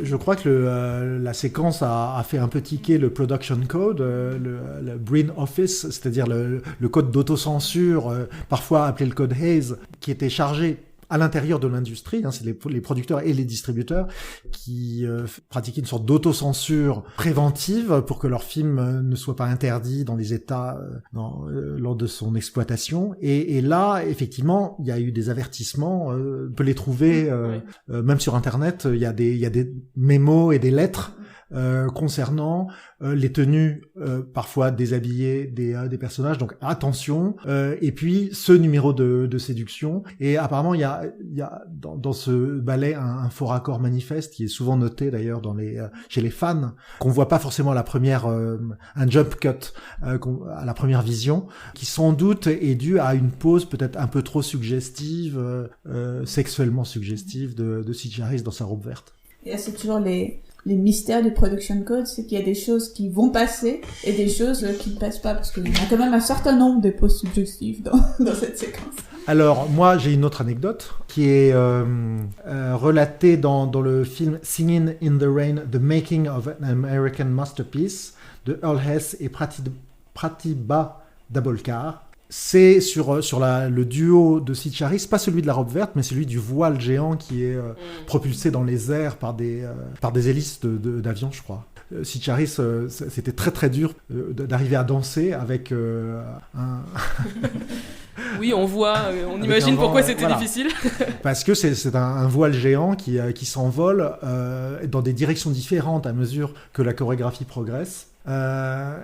Je crois que la séquence a fait un peu tiquer le production code, le Breen Office, c'est-à-dire le code d'autocensure, parfois appelé le code Hayes, qui était chargé à l'intérieur de l'industrie, c'est les producteurs et les distributeurs qui pratiquaient une sorte d'autocensure préventive pour que leur film ne soit pas interdit dans les États lors de son exploitation. Et là, effectivement, il y a eu des avertissements, on peut les trouver même sur Internet, il y a des mémos et des lettres concernant les tenues parfois déshabillées des personnages, donc attention, et puis ce numéro de séduction. Et apparemment il y a dans ce ballet un faux raccord manifeste qui est souvent noté d'ailleurs chez les fans, qu'on voit pas forcément à la première, un jump cut à la première vision, qui sans doute est dû à une pose peut-être un peu trop suggestive, sexuellement suggestive de Sitch Harris dans sa robe verte. Et c'est toujours les mystères du production code, c'est qu'il y a des choses qui vont passer et des choses qui ne passent pas, parce qu'il y a quand même un certain nombre de poses suggestives dans cette séquence. Alors, moi, j'ai une autre anecdote qui est relatée dans le film Singing in the Rain, The Making of an American Masterpiece de Earl Hess et Pratibha Dabolkar. C'est sur le duo de Sitch Harris, pas celui de la robe verte, mais celui du voile géant qui est propulsé dans les airs par des hélices d'avions, je crois. Sitch Harris, c'était très très dur d'arriver à danser avec un... Oui, on imagine pourquoi c'était difficile. Parce que c'est un voile géant qui s'envole dans des directions différentes à mesure que la chorégraphie progresse.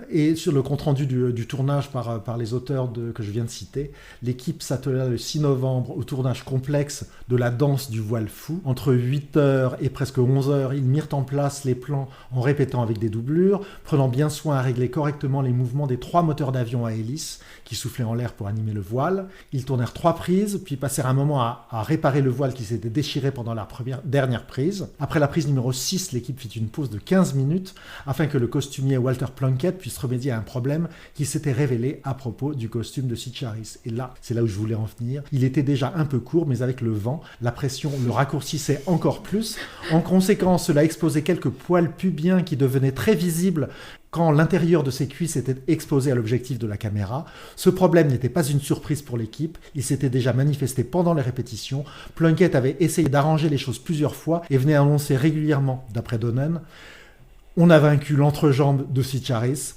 Et sur le compte-rendu du tournage par les auteurs que je viens de citer, l'équipe s'attela le 6 novembre au tournage complexe de la danse du voile fou. Entre 8h et presque 11h, ils mirent en place les plans en répétant avec des doublures, prenant bien soin à régler correctement les mouvements des 3 moteurs d'avion à hélice qui soufflaient en l'air pour animer le voile. Ils tournèrent 3 prises, puis passèrent un moment à réparer le voile qui s'était déchiré pendant la dernière prise. Après la prise numéro 6, l'équipe fit une pause de 15 minutes afin que le costumier Walter Plunkett puisse remédier à un problème qui s'était révélé à propos du costume de Sitch Harris. Et là, c'est là où je voulais en venir. Il était déjà un peu court, mais avec le vent, la pression le raccourcissait encore plus. En conséquence, cela exposait quelques poils pubiens qui devenaient très visibles quand l'intérieur de ses cuisses était exposé à l'objectif de la caméra. Ce problème n'était pas une surprise pour l'équipe, il s'était déjà manifesté pendant les répétitions. Plunkett avait essayé d'arranger les choses plusieurs fois et venait annoncer régulièrement, d'après Donen, On a vaincu l'entrejambe de Sid Charisse.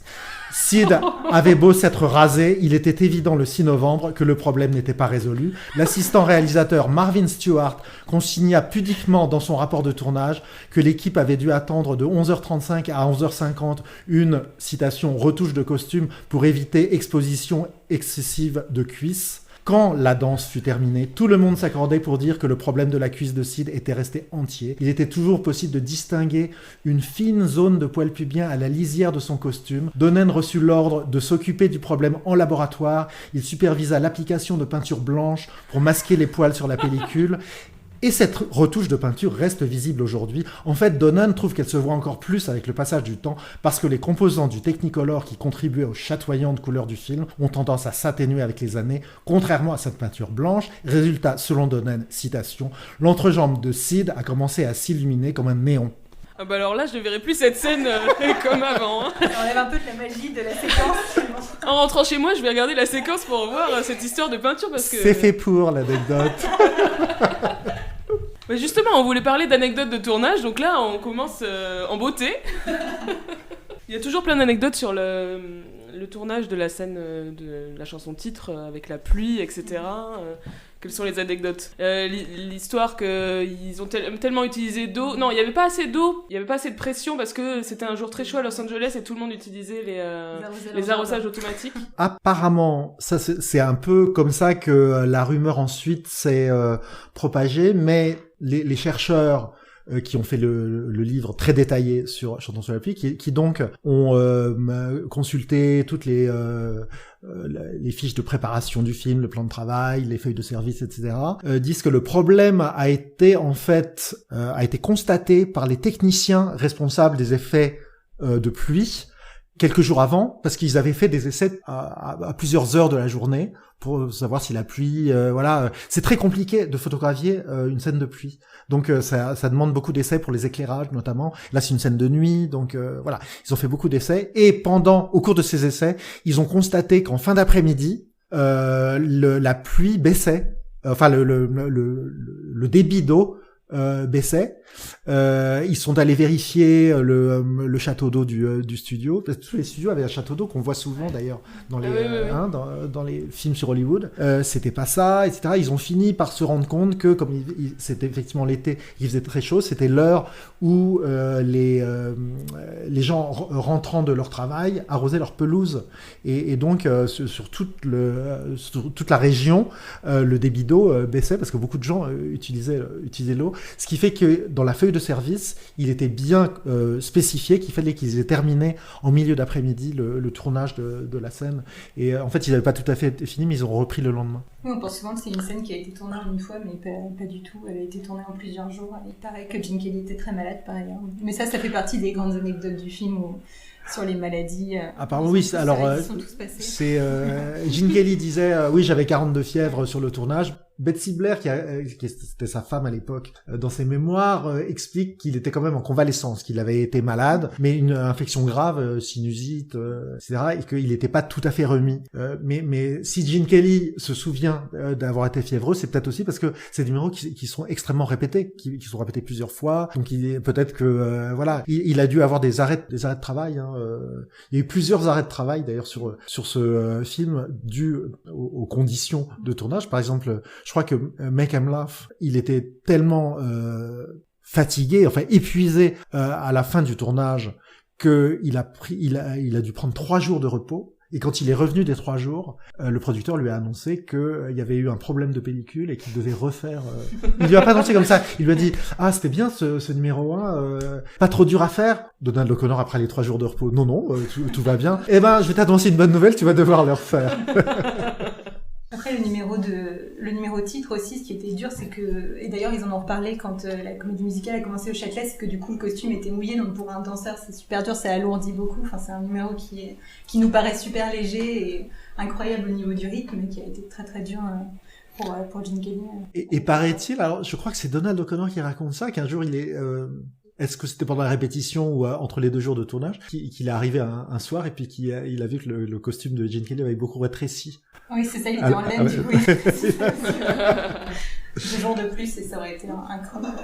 Sid avait beau s'être rasé, il était évident le 6 novembre que le problème n'était pas résolu. L'assistant réalisateur Marvin Stewart consigna pudiquement dans son rapport de tournage que l'équipe avait dû attendre de 11h35 à 11h50 une, citation, retouche de costume pour éviter exposition excessive de cuisses. Quand la danse fut terminée, tout le monde s'accordait pour dire que le problème de la cuisse de Sid était resté entier. Il était toujours possible de distinguer une fine zone de poil pubien à la lisière de son costume. Donen reçut l'ordre de s'occuper du problème en laboratoire. Il supervisa l'application de peinture blanche pour masquer les poils sur la pellicule. Et cette retouche de peinture reste visible aujourd'hui. En fait, Donen trouve qu'elle se voit encore plus avec le passage du temps parce que les composants du Technicolor qui contribuaient aux chatoyantes couleurs du film ont tendance à s'atténuer avec les années, contrairement à cette peinture blanche. Résultat, selon Donen, citation, l'entrejambe de Sid a commencé à s'illuminer comme un néon. Ah bah alors là, je ne verrai plus cette scène comme avant. Hein. Ça enlève un peu de la magie de la séquence. En rentrant chez moi, je vais regarder la séquence pour revoir cette histoire de peinture parce que... C'est fait pour l'anecdote. Bah justement, on voulait parler d'anecdotes de tournage, donc là, on commence en beauté. Il y a toujours plein d'anecdotes sur le tournage de la scène de la chanson titre avec la pluie, etc. Quelles sont les anecdotes? L'histoire qu'ils ont tellement utilisé d'eau. Non, il n'y avait pas assez d'eau, il n'y avait pas assez de pression parce que c'était un jour très chaud à Los Angeles et tout le monde utilisait les arrosages automatiques. Apparemment, ça c'est un peu comme ça que la rumeur ensuite s'est propagée, mais les chercheurs qui ont fait le livre très détaillé sur Chantons sous la pluie, qui donc ont consulté toutes les fiches de préparation du film, le plan de travail, les feuilles de service, etc., disent que le problème a été constaté par les techniciens responsables des effets de pluie quelques jours avant, parce qu'ils avaient fait des essais à plusieurs heures de la journée pour savoir si la pluie, voilà, c'est très compliqué de photographier une scène de pluie. Donc ça demande beaucoup d'essais pour les éclairages notamment. Là c'est une scène de nuit, donc voilà, ils ont fait beaucoup d'essais et au cours de ces essais, ils ont constaté qu'en fin d'après-midi, la pluie baissait, enfin le débit d'eau baissait. Ils sont allés vérifier le château d'eau du studio, parce que tous les studios avaient un château d'eau qu'on voit souvent d'ailleurs dans les films sur Hollywood. C'était pas ça, etc. Ils ont fini par se rendre compte que comme c'était effectivement l'été, il faisait très chaud, c'était l'heure où les gens rentrant de leur travail arrosaient leur pelouse et donc sur toute la région le débit d'eau baissait parce que beaucoup de gens utilisaient l'eau, ce qui fait que dans la feuille de service, il était bien spécifié qu'il fallait qu'ils aient terminé en milieu d'après-midi le tournage de la scène. Et en fait, ils n'avaient pas tout à fait fini, mais ils ont repris le lendemain. Oui, on pense souvent que c'est une scène qui a été tournée en une fois, mais pas du tout. Elle a été tournée en plusieurs jours. Il paraît que Gene Kelly était très malade, par ailleurs. Mais ça fait partie des grandes anecdotes du film sur les maladies. Apparemment, oui. Alors, c'est Gene Kelly disait oui, j'avais 42 fièvres sur le tournage. Betsy Blair, qui était sa femme à l'époque, dans ses mémoires, explique qu'il était quand même en convalescence, qu'il avait été malade, mais une infection grave, sinusite, etc., et qu'il n'était pas tout à fait remis. Mais si Gene Kelly se souvient d'avoir été fiévreux, c'est peut-être aussi parce que c'est des numéros qui sont extrêmement répétés, qui sont répétés plusieurs fois. Donc peut-être que voilà, il a dû avoir des arrêts de travail. Hein, il y a eu plusieurs arrêts de travail d'ailleurs sur ce film dû aux conditions de tournage. Par exemple, je crois que Make 'Em Laugh, il était tellement fatigué, enfin épuisé à la fin du tournage que il a dû prendre 3 jours de repos. Et quand il est revenu des 3 jours, le producteur lui a annoncé qu'il y avait eu un problème de pellicule et qu'il devait refaire... Il lui a pas annoncé comme ça. Il lui a dit « Ah, c'était bien ce numéro 1, pas trop dur à faire ?» Donald O'Connor après les 3 jours de repos. « Non, tout va bien. Eh ben, je vais t'annoncer une bonne nouvelle, tu vas devoir le refaire. » Après, le numéro titre aussi, ce qui était dur, c'est que, et d'ailleurs ils en ont reparlé quand la comédie musicale a commencé au Châtelet, c'est que du coup le costume était mouillé, donc pour un danseur c'est super dur, ça alourdit beaucoup. Enfin, c'est un numéro qui nous paraît super léger et incroyable au niveau du rythme, mais qui a été très très dur pour Gene Kelly. Et paraît-il, alors je crois que c'est Donald O'Connor qui raconte ça, qu'un jour il est... Est-ce que c'était pendant la répétition ou entre les 2 jours de tournage qu'il est arrivé un soir et puis il a vu que le costume de Gene Kelly avait beaucoup rétréci. Oui, c'est ça, il était en laine du coup. 2 jours de plus et ça aurait été incroyable.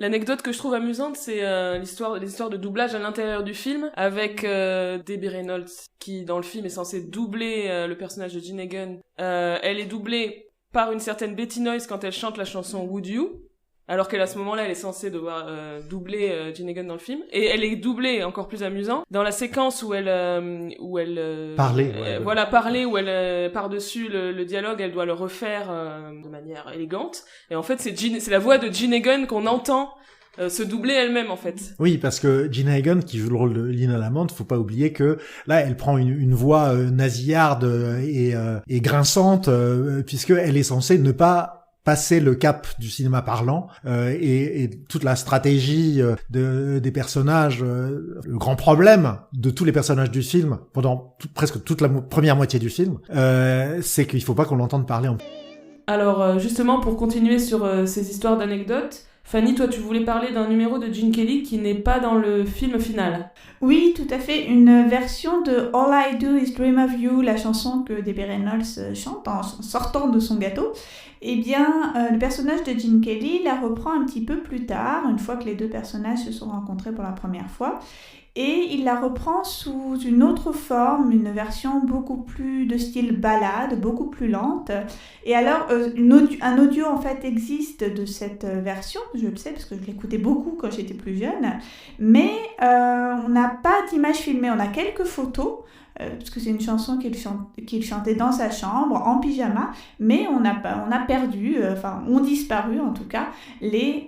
L'anecdote que je trouve amusante, c'est l'histoire de doublage à l'intérieur du film avec Debbie Reynolds qui dans le film est censée doubler le personnage de Jean Hagen. Elle est doublée par une certaine Betty Noyes quand elle chante la chanson Would You, alors qu'à ce moment-là elle est censée devoir doubler Jean Hagen dans le film, et elle est doublée, encore plus amusant, dans la séquence où elle parler, parler, où elle par-dessus le dialogue, elle doit le refaire de manière élégante, et en fait c'est la voix de Jean Hagen qu'on entend se doubler elle-même en fait. Oui, parce que Gina Hagen qui joue le rôle de Lina Lamont, faut pas oublier que là elle prend une voix nasillarde et grinçante puisque elle est censée ne pas passer le cap du cinéma parlant et toute la stratégie des personnages, le grand problème de tous les personnages du film pendant presque toute la première moitié du film, c'est qu'il faut pas qu'on l'entende parler. Alors justement, pour continuer sur ces histoires d'anecdotes, Fanny, toi tu voulais parler d'un numéro de Gene Kelly qui n'est pas dans le film final. Oui, tout à fait, une version de All I Do Is Dream of You, la chanson que Debbie Reynolds chante en sortant de son gâteau. Eh bien, le personnage de Gene Kelly la reprend un petit peu plus tard, une fois que les deux personnages se sont rencontrés pour la première fois. Et il la reprend sous une autre forme, une version beaucoup plus de style ballade, beaucoup plus lente. Et alors, un audio en fait existe de cette version, je le sais parce que je l'écoutais beaucoup quand j'étais plus jeune, mais on n'a pas d'image filmée, on a quelques photos, parce que c'est une chanson qu'il chantait dans sa chambre, en pyjama, mais on a perdu, ont disparu en tout cas, les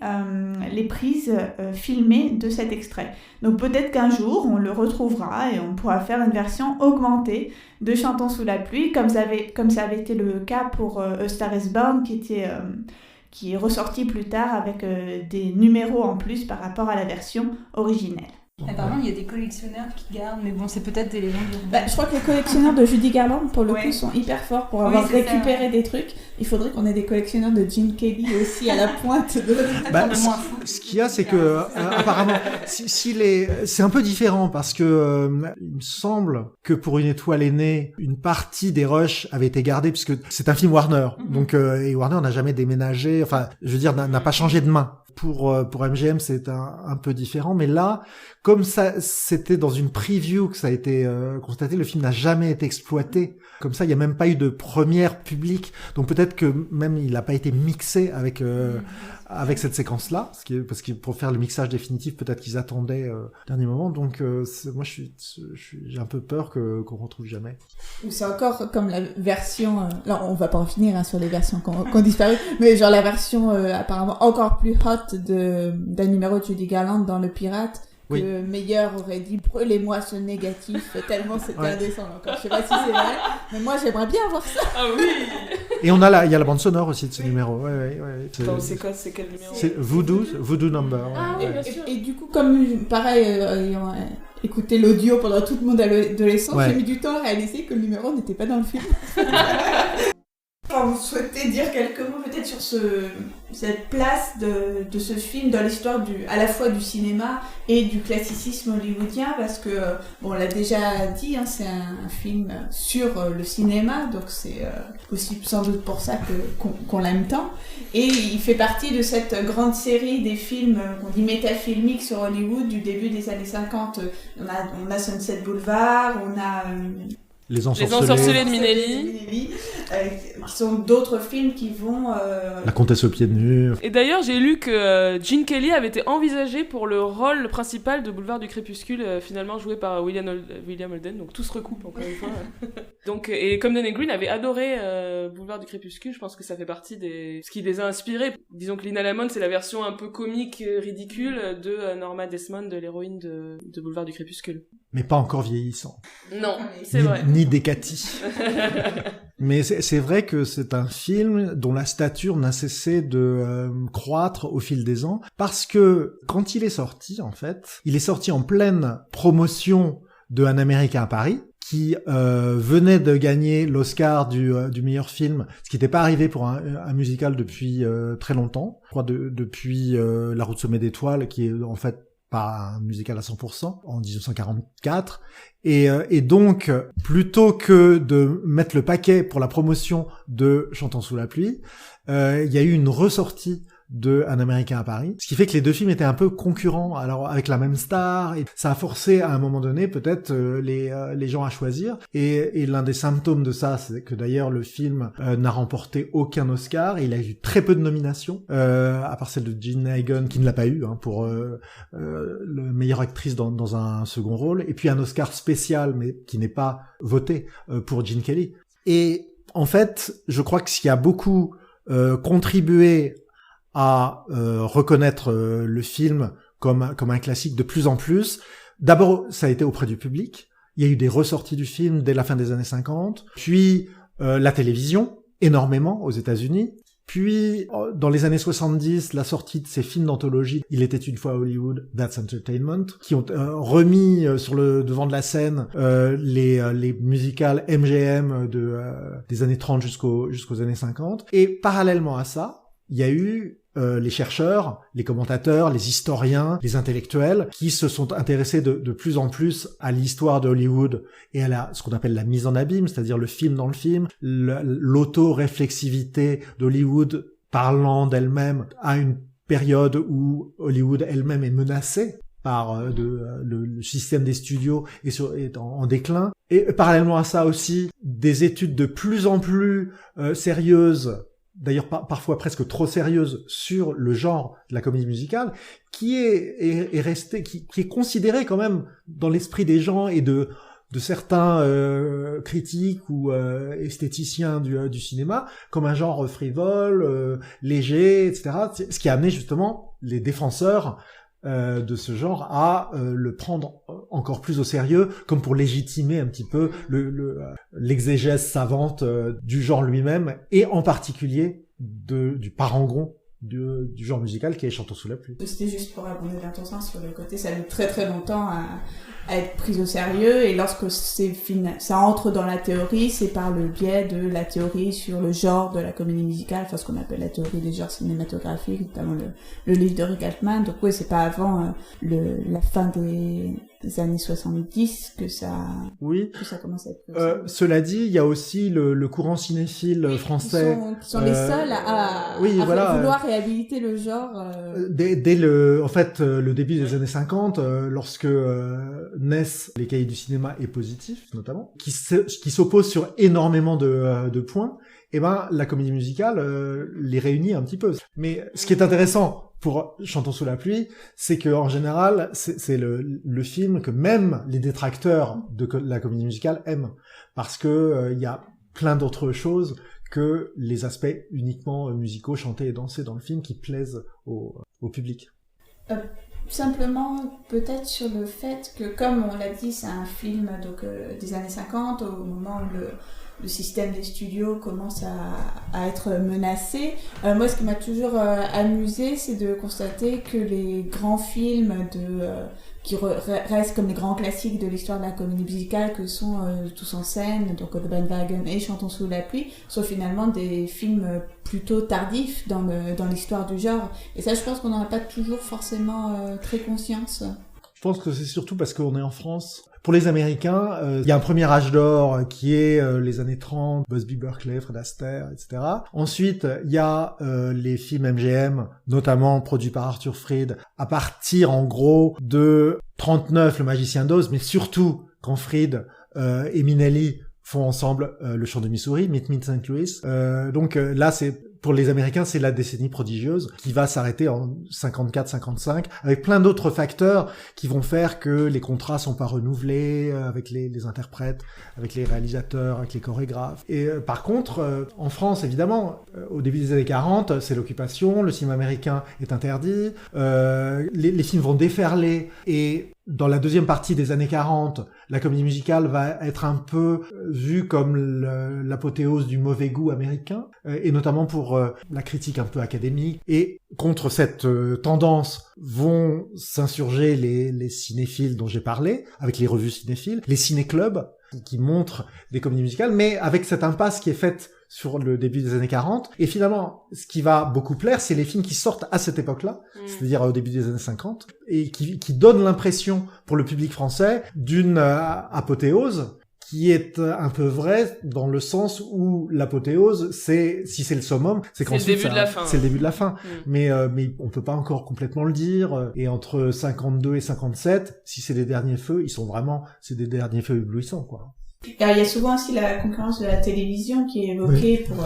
prises filmées de cet extrait. Donc peut-être qu'un jour, on le retrouvera et on pourra faire une version augmentée de Chantons sous la pluie, comme ça avait été le cas pour A Star is Born, qui est ressorti plus tard avec des numéros en plus par rapport à la version originelle. Apparemment, il y a des collectionneurs qui gardent, mais bon, c'est peut-être des légendes urbaines. Je crois que les collectionneurs de Judy Garland, pour le coup, sont hyper forts pour avoir récupéré des trucs. Il faudrait qu'on ait des collectionneurs de Gene Kelly aussi à la pointe de... Ce qu'il y a, c'est que apparemment, c'est un peu différent parce que il me semble que pour Une étoile aînée, une partie des rushs avait été gardée puisque c'est un film Warner. Donc et Warner n'a jamais déménagé, enfin, je veux dire, n'a pas changé de main. Pour MGM, c'est un peu différent, mais là, comme ça, c'était dans une preview que ça a été constaté, le film n'a jamais été exploité. Comme ça, il n'y a même pas eu de première publique. Donc peut-être que même il n'a pas été mixé avec cette séquence-là, parce que pour faire le mixage définitif, peut-être qu'ils attendaient au dernier moment. Donc moi, j'ai un peu peur qu'on retrouve jamais. C'est encore comme la version... là, on va pas en finir sur les versions qui ont disparu, mais genre la version apparemment encore plus hot d'un numéro de Judy Garland dans Le Pirate. Oui. Que Meyer aurait dit brûlez-moi ce négatif tellement c'était indécent encore. Je sais pas si c'est vrai, mais moi j'aimerais bien voir ça. Ah oui. Et il y a la bande sonore aussi de ce numéro. Ouais. C'est quel numéro? C'est Voodoo Number. Ah oui, bien sûr. Et du coup, comme pareil, ayant écouté l'audio pendant toute mon adolescence, j'ai mis du temps à réaliser que le numéro n'était pas dans le film. Vous souhaitez dire quelques mots peut-être sur cette place de ce film dans l'histoire à la fois du cinéma et du classicisme hollywoodien, parce que on l'a déjà dit, c'est un film sur le cinéma, donc c'est aussi sans doute pour ça qu'on l'aime tant, et il fait partie de cette grande série des films qu'on dit métafilmiques sur Hollywood du début des années 50. On a Sunset Boulevard, on a Les Ensorcelés de Minelli, qui sont d'autres films qui vont... La Comtesse au pied de mur. Et d'ailleurs, j'ai lu que Gene Kelly avait été envisagé pour le rôle principal de Boulevard du Crépuscule, finalement joué par William Holden, donc tout se recoupe encore une fois. Donc, et comme Danny Green avait adoré Boulevard du Crépuscule, je pense que ça fait partie ce qui les a inspirés. Disons que Lina Lamont, c'est la version un peu comique, ridicule de Norma Desmond, de l'héroïne de Boulevard du Crépuscule. Mais pas encore vieillissant. Non, c'est vrai. Ni Décati. Mais c'est vrai que c'est un film dont la stature n'a cessé de croître au fil des ans, parce que quand il est sorti, en fait, il est sorti en pleine promotion de Un Américain à Paris, qui venait de gagner l'Oscar du meilleur film, ce qui n'était pas arrivé pour un musical depuis très longtemps. Je crois depuis La Route Sommet d'Étoiles, qui est en fait pas un musical à 100%, en 1944. Et donc, plutôt que de mettre le paquet pour la promotion de Chantons sous la pluie, il y a eu une ressortie de Un Américain à Paris, ce qui fait que les deux films étaient un peu concurrents, alors avec la même star, et ça a forcé à un moment donné peut-être les gens à choisir, et l'un des symptômes de ça, c'est que d'ailleurs le film n'a remporté aucun Oscar, et il a eu très peu de nominations, à part celle de Jean Hagen, qui ne l'a pas eu, pour le meilleure actrice dans un second rôle, et puis un Oscar spécial, mais qui n'est pas voté, pour Gene Kelly. Et en fait, je crois que ce qui a beaucoup contribué à reconnaître le film comme un classique de plus en plus. D'abord, ça a été auprès du public. Il y a eu des ressorties du film dès la fin des années 50. Puis la télévision, énormément aux États-Unis. Puis, dans les années 70, la sortie de ces films d'anthologie, Il était une fois Hollywood, That's Entertainment, qui ont remis sur le devant de la scène les musicals MGM des années 30 jusqu'aux années 50. Et parallèlement à ça, il y a eu les chercheurs, les commentateurs, les historiens, les intellectuels qui se sont intéressés de plus en plus à l'histoire de Hollywood et à ce qu'on appelle la mise en abîme, c'est-à-dire le film dans le film, l'auto-réflexivité d'Hollywood parlant d'elle-même à une période où Hollywood elle-même est menacée par le système des studios est en déclin. Et parallèlement à ça aussi, des études de plus en plus sérieuses, d'ailleurs parfois presque trop sérieuse, sur le genre de la comédie musicale, qui est resté, qui est considéré quand même dans l'esprit des gens et de certains critiques ou esthéticiens du cinéma comme un genre frivole, léger, etc. Ce qui a amené justement les défenseurs de ce genre à le prendre encore plus au sérieux, comme pour légitimer un petit peu l'exégèse savante du genre lui-même, et en particulier du parangon du genre musical qui est Chantons sous la pluie. C'était juste pour abonder dans ton sens sur le côté, ça a mis très très longtemps à être pris au sérieux, et lorsque ça entre dans la théorie, c'est par le biais de la théorie sur le genre de la comédie musicale, enfin ce qu'on appelle la théorie des genres cinématographiques, notamment le livre de Rick Altman. Donc oui, c'est pas avant la fin des années 70 que ça commence à être pris au sérieux. Cela dit, il y a aussi le courant cinéphile français qui sont les seuls à vouloir réhabiliter le genre. Dès le début des années 50, lorsque naissent les cahiers du cinéma et positif notamment, qui s'opposent sur énormément de points, et la comédie musicale les réunit un petit peu. Mais ce qui est intéressant pour Chantons sous la pluie, c'est que en général, c'est le film que même les détracteurs de la comédie musicale aiment, parce que il y a plein d'autres choses que les aspects uniquement musicaux, chantés et dansés dans le film, qui plaisent au public. Simplement, peut-être sur le fait que, comme on l'a dit, c'est un film des années 50, au moment où le système des studios commence à être menacé. Moi, ce qui m'a toujours amusé, c'est de constater que les grands films qui restent comme les grands classiques de l'histoire de la comédie musicale, que sont Tous en scène, donc The Bandwagon et Chantons sous la pluie, sont finalement des films plutôt tardifs dans l'histoire du genre. Et ça, je pense qu'on n'en a pas toujours forcément très conscience. Je pense que c'est surtout parce qu'on est en France. Pour les Américains, il y a un premier âge d'or qui est les années 30, Busby Berkeley, Fred Astaire, etc. Ensuite, il y a les films MGM, notamment produits par Arthur Freed, à partir en gros de 39, Le Magicien d'Oz, mais surtout quand Freed et Minnelli font ensemble Le Chant de Missouri, Meet Me in St. Louis. Donc là, pour les Américains, c'est la décennie prodigieuse qui va s'arrêter en 54-55, avec plein d'autres facteurs qui vont faire que les contrats sont pas renouvelés avec les interprètes, avec les réalisateurs, avec les chorégraphes. Et par contre, en France, évidemment, au début des années 40, c'est l'occupation, le cinéma américain est interdit, les films vont déferler, et dans la deuxième partie des années 40, la comédie musicale va être un peu vue comme l'apothéose du mauvais goût américain, et notamment pour la critique un peu académique. Et contre cette tendance vont s'insurger les cinéphiles dont j'ai parlé, avec les revues cinéphiles, les ciné-clubs qui montrent des comédies musicales, mais avec cette impasse qui est faite sur le début des années 40. Et finalement, ce qui va beaucoup plaire, c'est les films qui sortent à cette époque-là, c'est-à-dire au début des années 50, et qui donnent l'impression pour le public français d'une apothéose qui est un peu vrai dans le sens où l'apothéose, si c'est le summum, c'est le début de la fin. C'est le début de la fin. Mais on peut pas encore complètement le dire. Et entre 52 et 57, si c'est les derniers feux, c'est des derniers feux éblouissants, quoi. Alors, il y a souvent aussi la concurrence de la télévision qui est évoquée pour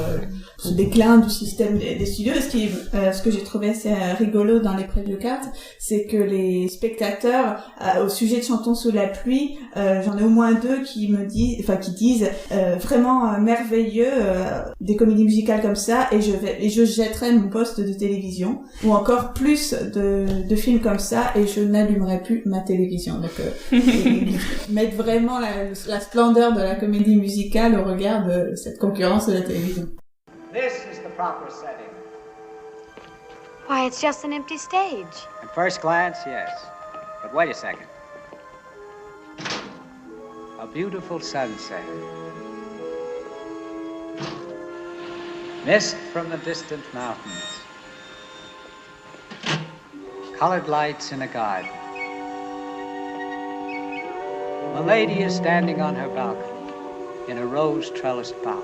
ce déclin du système des studios. Ce que j'ai trouvé assez rigolo dans les preview cards, c'est que les spectateurs, au sujet de Chantons sous la pluie, j'en ai au moins 2 qui disent vraiment merveilleux des comédies musicales comme ça, et je jetterai mon poste de télévision, ou encore plus de films comme ça, et je n'allumerai plus ma télévision. Donc mettre vraiment la splendeur de la comédie musicale au regard de cette concurrence de la télévision. This is the proper setting. Why, it's just an empty stage. At first glance, yes. But wait a second. A beautiful sunset. Mist from the distant mountains. Colored lights in a garden. A lady is standing on her balcony in a rose-trellised bower.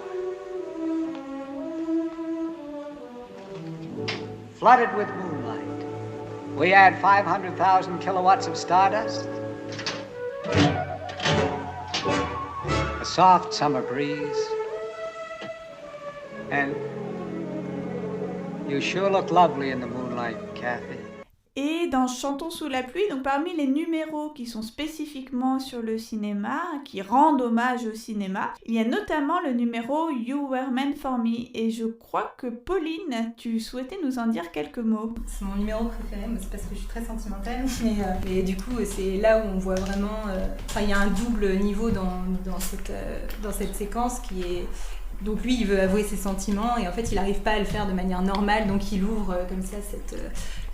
Flooded with moonlight, we add 500,000 kilowatts of stardust, a soft summer breeze, and you sure look lovely in the moonlight, Kathy. Et dans Chantons sous la pluie, donc parmi les numéros qui sont spécifiquement sur le cinéma, qui rendent hommage au cinéma, il y a notamment le numéro You Were Meant for Me. Et je crois que Pauline, tu souhaitais nous en dire quelques mots. C'est mon numéro préféré, mais c'est parce que je suis très sentimentale. Et du coup, c'est là où on voit vraiment... il y a un double niveau dans cette séquence qui est... Donc lui, il veut avouer ses sentiments et en fait, il n'arrive pas à le faire de manière normale. Donc il ouvre comme ça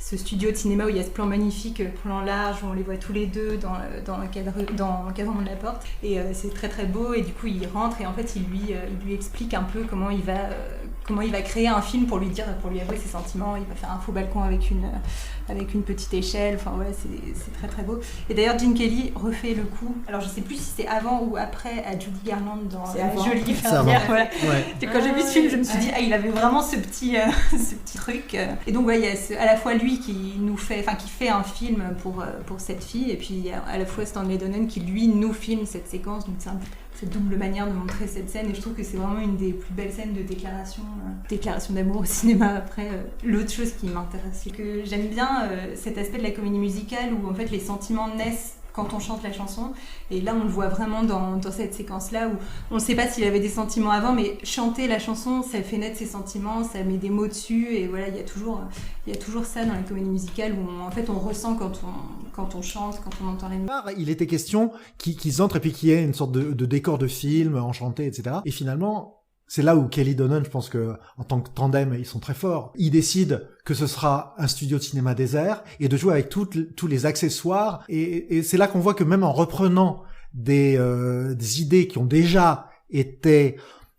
ce studio de cinéma où il y a ce plan magnifique, plan large, où on les voit tous les deux dans l'encadrement de la porte. Et c'est très très beau et du coup, il rentre et en fait, il lui explique un peu comment il va créer un film pour lui avouer ses sentiments. Il va faire un faux balcon avec une petite échelle. Enfin ouais, c'est très très beau. Et d'ailleurs, Gene Kelly refait le coup. Alors je sais plus si c'est avant ou après à Judy Garland dans La Jolie Fermière. Voilà. Ouais. Quand j'ai vu ce film, je me suis dit il avait vraiment ce petit truc. Et donc ouais, il y a à la fois lui qui fait un film pour cette fille, et puis il y a à la fois Stanley Donen qui lui nous filme cette séquence. Donc c'est cette double manière de montrer cette scène, et je trouve que c'est vraiment une des plus belles scènes de déclaration d'amour au cinéma. Après, l'autre chose qui m'intéresse, c'est que j'aime bien cet aspect de la comédie musicale où en fait les sentiments naissent quand on chante la chanson, et là on le voit vraiment dans cette séquence-là où on ne sait pas s'il avait des sentiments avant, mais chanter la chanson, ça fait naître ses sentiments, ça met des mots dessus, et voilà, il y a toujours ça dans la comédie musicale où en fait on ressent quand on chante, quand on entend les mots. Il était question qu'ils entrent et puis qu'il y ait une sorte de décor de film enchanté, etc. Et finalement, c'est là où Kelly Donen, je pense que en tant que tandem, ils sont très forts. Ils décident que ce sera un studio de cinéma désert et de jouer avec tous les accessoires. Et c'est là qu'on voit que même en reprenant des idées qui ont déjà été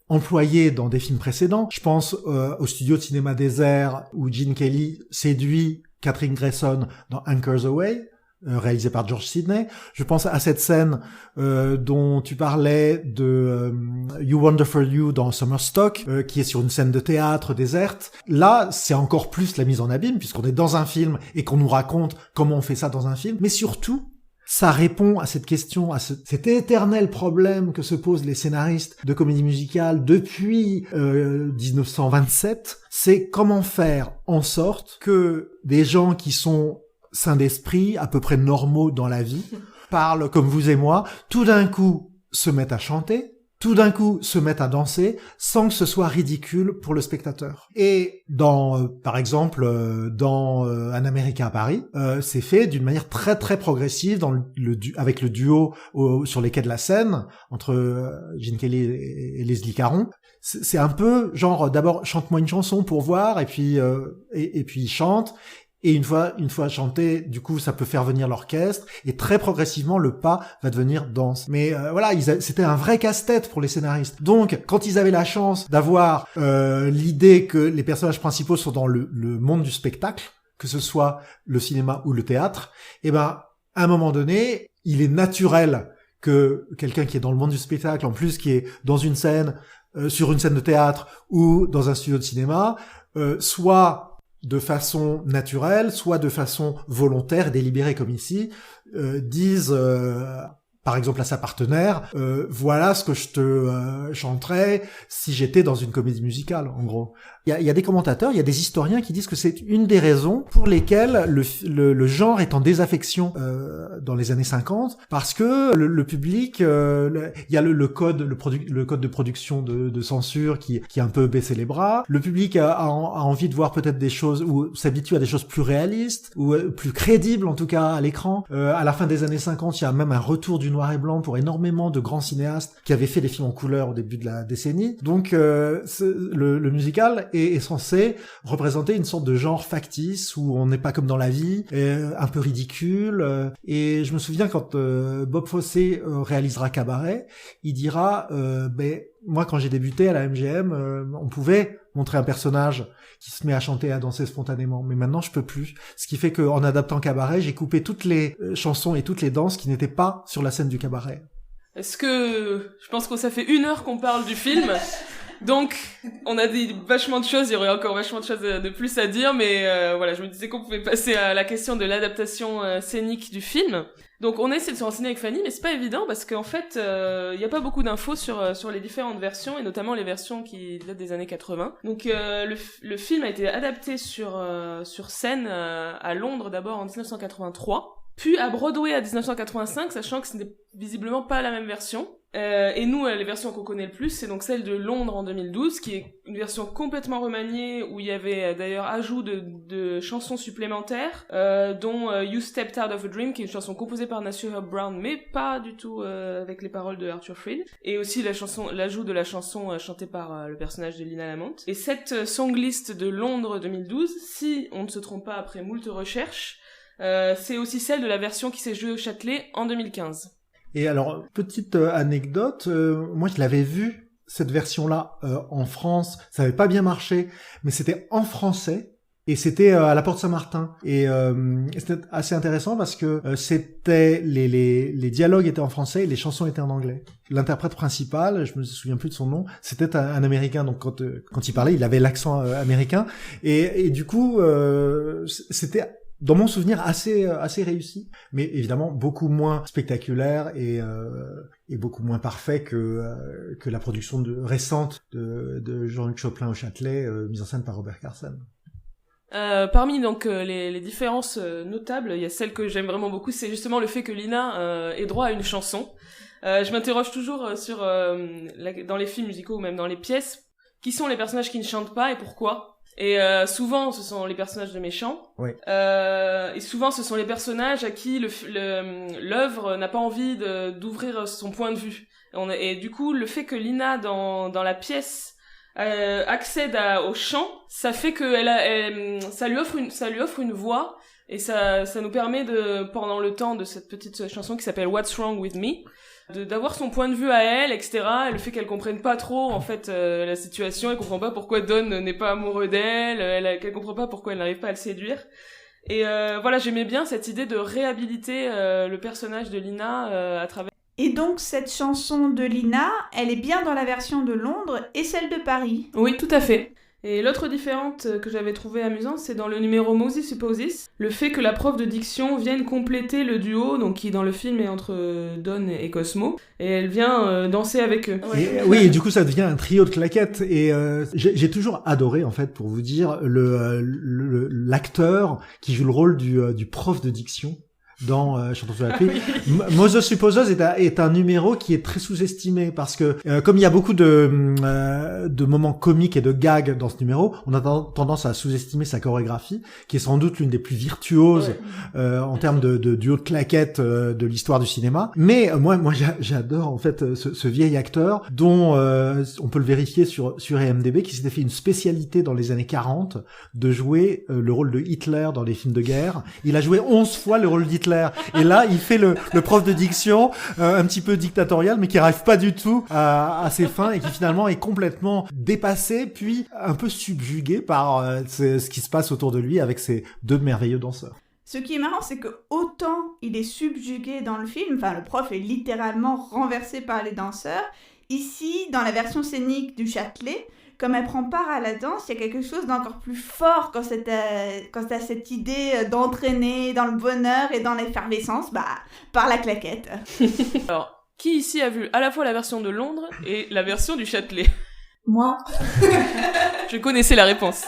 employées dans des films précédents, je pense au studio de cinéma désert où Gene Kelly séduit Catherine Grayson dans Anchors Away, réalisé par George Sidney. Je pense à cette scène dont tu parlais de You Wonderful You dans Summer Stock, qui est sur une scène de théâtre déserte. Là, c'est encore plus la mise en abîme, puisqu'on est dans un film et qu'on nous raconte comment on fait ça dans un film. Mais surtout, ça répond à cette question, à cet éternel problème que se posent les scénaristes de comédie musicale depuis 1927. C'est comment faire en sorte que des gens qui sont sains d'esprit, à peu près normaux dans la vie, parlent comme vous et moi, tout d'un coup se mettent à chanter, tout d'un coup se mettent à danser, sans que ce soit ridicule pour le spectateur. Et par exemple, dans Un Américain à Paris, c'est fait d'une manière très très progressive avec le duo sur les quais de la Seine, entre Gene Kelly et Leslie Caron. C'est un peu genre, d'abord, chante-moi une chanson pour voir, et puis il chante. Et une fois chanté, du coup, ça peut faire venir l'orchestre, et très progressivement, le pas va devenir danse. Mais voilà, c'était un vrai casse-tête pour les scénaristes. Donc, quand ils avaient la chance d'avoir l'idée que les personnages principaux sont dans le monde du spectacle, que ce soit le cinéma ou le théâtre, eh ben, à un moment donné, il est naturel que quelqu'un qui est dans le monde du spectacle, en plus qui est dans une scène, sur une scène de théâtre ou dans un studio de cinéma, soit de façon naturelle, soit de façon volontaire et délibérée comme ici, disent par exemple à sa partenaire, voilà ce que je te chanterais si j'étais dans une comédie musicale, en gros. Il y a des commentateurs, il y a des historiens qui disent que c'est une des raisons pour lesquelles le genre est en désaffection dans les années 50, parce que le public, il y a le code de production de censure qui a un peu baissé les bras. Le public a envie de voir peut-être des choses, ou s'habitue à des choses plus réalistes, ou plus crédibles en tout cas à l'écran. À la fin des années 50, il y a même un retour du noir et blanc pour énormément de grands cinéastes qui avaient fait des films en couleur au début de la décennie. Donc le musical est censé représenter une sorte de genre factice où on n'est pas comme dans la vie, un peu ridicule. Et je me souviens quand Bob Fosse réalisera Cabaret, il dira moi quand j'ai débuté à la MGM, on pouvait montrer un personnage qui se met à chanter et à danser spontanément, mais maintenant je peux plus. Ce qui fait qu'en adaptant Cabaret, j'ai coupé toutes les chansons et toutes les danses qui n'étaient pas sur la scène du cabaret. Est-ce que je pense que ça fait 1 heure qu'on parle du film. Donc, on a dit vachement de choses, il y aurait encore vachement de choses de plus à dire, mais voilà, je me disais qu'on pouvait passer à la question de l'adaptation scénique du film. Donc, on essaie de se renseigner avec Fanny, mais c'est pas évident parce qu'en fait, il y a pas beaucoup d'infos sur les différentes versions, et notamment les versions qui datent des années 80. Donc, le film a été adapté sur scène à Londres d'abord en 1983, puis à Broadway en 1985, sachant que ce n'était visiblement pas la même version. Et nous, les versions qu'on connaît le plus, c'est donc celle de Londres en 2012, qui est une version complètement remaniée, où il y avait d'ailleurs ajout de chansons supplémentaires, dont You Stepped Out of a Dream, qui est une chanson composée par Nasir Herb Brown, mais pas du tout avec les paroles de Arthur Freed, et aussi l'ajout de la chanson chantée par le personnage de Lina Lamont. Et cette songlist de Londres 2012, si on ne se trompe pas après moult recherches, c'est aussi celle de la version qui s'est jouée au Châtelet en 2015. Et alors, petite anecdote, moi je l'avais vue, cette version-là, en France, ça avait pas bien marché, mais c'était en français, et c'était à la Porte Saint-Martin. Et c'était assez intéressant parce que c'était les dialogues étaient en français et les chansons étaient en anglais. L'interprète principal, je me souviens plus de son nom, c'était un Américain, donc quand il parlait, il avait l'accent américain, et du coup, c'était dans mon souvenir assez réussi, mais évidemment beaucoup moins spectaculaire et beaucoup moins parfait que la production récente de Jean-Luc Choplin au Châtelet, mise en scène par Robert Carson. Parmi donc les différences notables, il y a celle que j'aime vraiment beaucoup, c'est justement le fait que Lina ait droit à une chanson. Je m'interroge toujours sur dans les films musicaux ou même dans les pièces, qui sont les personnages qui ne chantent pas et pourquoi. Et souvent ce sont les personnages de méchants, oui. Et souvent ce sont les personnages à qui l'œuvre n'a pas envie d'ouvrir son point de vue. Et du coup le fait que Lina dans la pièce accède au chant, ça fait que ça lui offre une voix, et ça nous permet pendant le temps de cette petite chanson qui s'appelle What's Wrong With Me, d'avoir son point de vue à elle, etc. Et le fait qu'elle comprenne pas trop en fait la situation, elle comprend pas pourquoi Don n'est pas amoureux d'elle, qu'elle comprend pas pourquoi elle n'arrive pas à le séduire. Et voilà, j'aimais bien cette idée de réhabiliter le personnage de Lina à travers. Et donc cette chanson de Lina, elle est bien dans la version de Londres et celle de Paris. Oui, tout à fait. Et l'autre différente que j'avais trouvée amusante, c'est dans le numéro Moses Supposes, le fait que la prof de diction vienne compléter le duo, donc qui dans le film est entre Don et Cosmo, et elle vient danser avec eux. Oui, et du coup ça devient un trio de claquettes, et j'ai toujours adoré en fait, pour vous dire, l'acteur qui joue le rôle du prof de diction dans Chantons sous la pluie. Moses Supposes est un numéro qui est très sous-estimé parce que comme il y a beaucoup de moments comiques et de gags dans ce numéro, on a tendance à sous-estimer sa chorégraphie, qui est sans doute l'une des plus virtuoses en termes de duo de claquettes de l'histoire du cinéma. Mais moi j'adore en fait ce vieil acteur dont on peut le vérifier sur IMDb, qui s'était fait une spécialité dans les années 40 de jouer le rôle de Hitler dans les films de guerre. Il a joué 11 fois le rôle d'Hitler. Et là, il fait le prof de diction, un petit peu dictatorial, mais qui arrive pas du tout à ses fins, et qui finalement est complètement dépassé, puis un peu subjugué par ce qui se passe autour de lui avec ces deux merveilleux danseurs. Ce qui est marrant, c'est que autant il est subjugué dans le film, enfin le prof est littéralement renversé par les danseurs, ici, dans la version scénique du Châtelet, comme elle prend part à la danse, il y a quelque chose d'encore plus fort quand t'as cette idée d'entraîner dans le bonheur et dans l'effervescence, par la claquette. Alors, qui ici a vu à la fois la version de Londres et la version du Châtelet ? Moi. Je connaissais la réponse.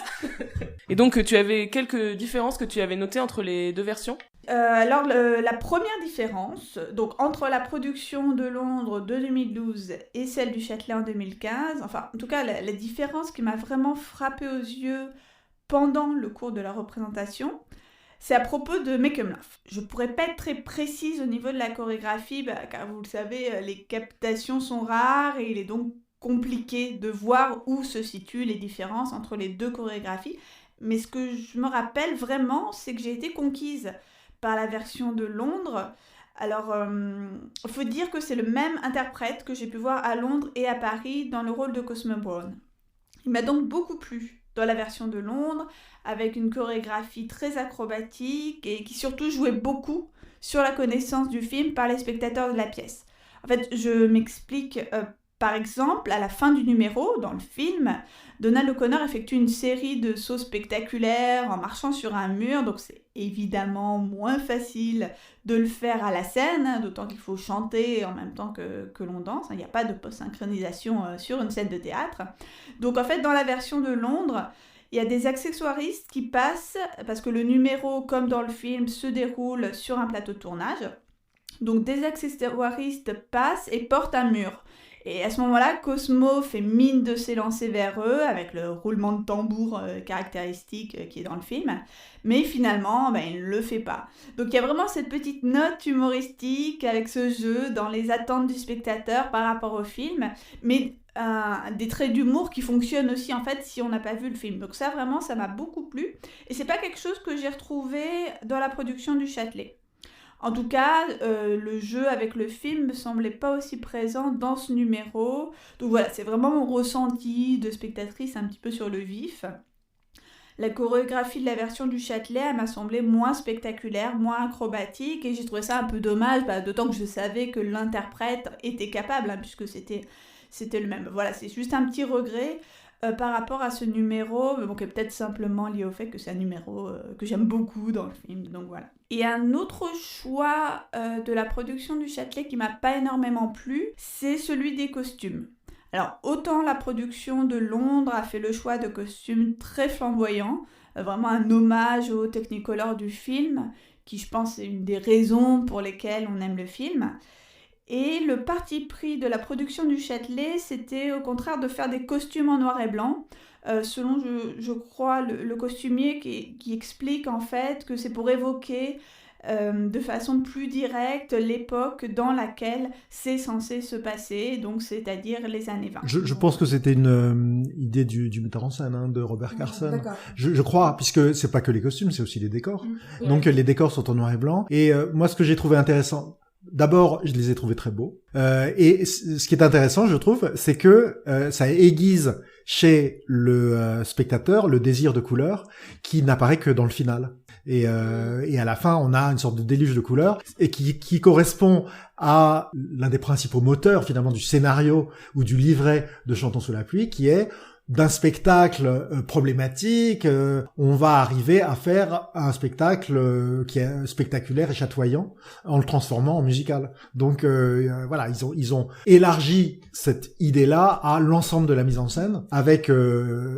Et donc, tu avais quelques différences que tu avais notées entre les deux versions ? Alors, la première différence, donc entre la production de Londres de 2012 et celle du Châtelet en 2015, enfin, en tout cas, la différence qui m'a vraiment frappée aux yeux pendant le cours de la représentation, c'est à propos de Make 'em Laugh. Je pourrais pas être très précise au niveau de la chorégraphie, car vous le savez, les captations sont rares et il est donc compliqué de voir où se situent les différences entre les deux chorégraphies. Mais ce que je me rappelle vraiment, c'est que j'ai été conquise par la version de Londres. Alors, il faut dire que c'est le même interprète que j'ai pu voir à Londres et à Paris dans le rôle de Cosmo Brown. Il m'a donc beaucoup plu dans la version de Londres, avec une chorégraphie très acrobatique et qui surtout jouait beaucoup sur la connaissance du film par les spectateurs de la pièce. En fait, je m'explique. Par exemple, à la fin du numéro, dans le film, Donald O'Connor effectue une série de sauts spectaculaires en marchant sur un mur, donc c'est évidemment moins facile de le faire à la scène, d'autant qu'il faut chanter en même temps que l'on danse, il n'y a pas de post-synchronisation sur une scène de théâtre. Donc en fait, dans la version de Londres, il y a des accessoiristes qui passent, parce que le numéro, comme dans le film, se déroule sur un plateau de tournage. Donc des accessoiristes passent et portent un mur. Et à ce moment-là, Cosmo fait mine de s'élancer vers eux avec le roulement de tambour caractéristique qui est dans le film. Mais finalement, il ne le fait pas. Donc il y a vraiment cette petite note humoristique avec ce jeu dans les attentes du spectateur par rapport au film. Mais des traits d'humour qui fonctionnent aussi en fait si on n'a pas vu le film. Donc ça vraiment, ça m'a beaucoup plu. Et c'est pas quelque chose que j'ai retrouvé dans la production du Châtelet. En tout cas, le jeu avec le film me semblait pas aussi présent dans ce numéro. Donc voilà, c'est vraiment mon ressenti de spectatrice un petit peu sur le vif. La chorégraphie de la version du Châtelet, elle m'a semblé moins spectaculaire, moins acrobatique, et j'ai trouvé ça un peu dommage, d'autant que je savais que l'interprète était capable, puisque c'était le même. Voilà, c'est juste un petit regret par rapport à ce numéro, mais qui est peut-être simplement lié au fait que c'est un numéro que j'aime beaucoup dans le film, donc voilà. Et un autre choix de la production du Châtelet qui m'a pas énormément plu, c'est celui des costumes. Alors, autant la production de Londres a fait le choix de costumes très flamboyants, vraiment un hommage au Technicolor du film, qui je pense est une des raisons pour lesquelles on aime le film. Et le parti pris de la production du Châtelet, c'était au contraire de faire des costumes en noir et blanc, selon, je crois, le costumier qui explique en fait que c'est pour évoquer de façon plus directe l'époque dans laquelle c'est censé se passer, donc c'est-à-dire les années 20. Je pense que c'était une idée du metteur en scène, de Robert Carson. D'accord. Je crois, puisque c'est pas que les costumes, c'est aussi les décors. Donc les décors sont en noir et blanc. Et moi, ce que j'ai trouvé intéressant, d'abord, je les ai trouvés très beaux. Et ce qui est intéressant, je trouve, c'est que ça aiguise chez le spectateur le désir de couleur qui n'apparaît que dans le final. Et à la fin, on a une sorte de déluge de couleurs et qui correspond à l'un des principaux moteurs finalement du scénario ou du livret de Chantons sous la pluie, qui est d'un spectacle problématique, on va arriver à faire un spectacle qui est spectaculaire et chatoyant en le transformant en musical. Donc voilà, ils ont élargi cette idée-là à l'ensemble de la mise en scène avec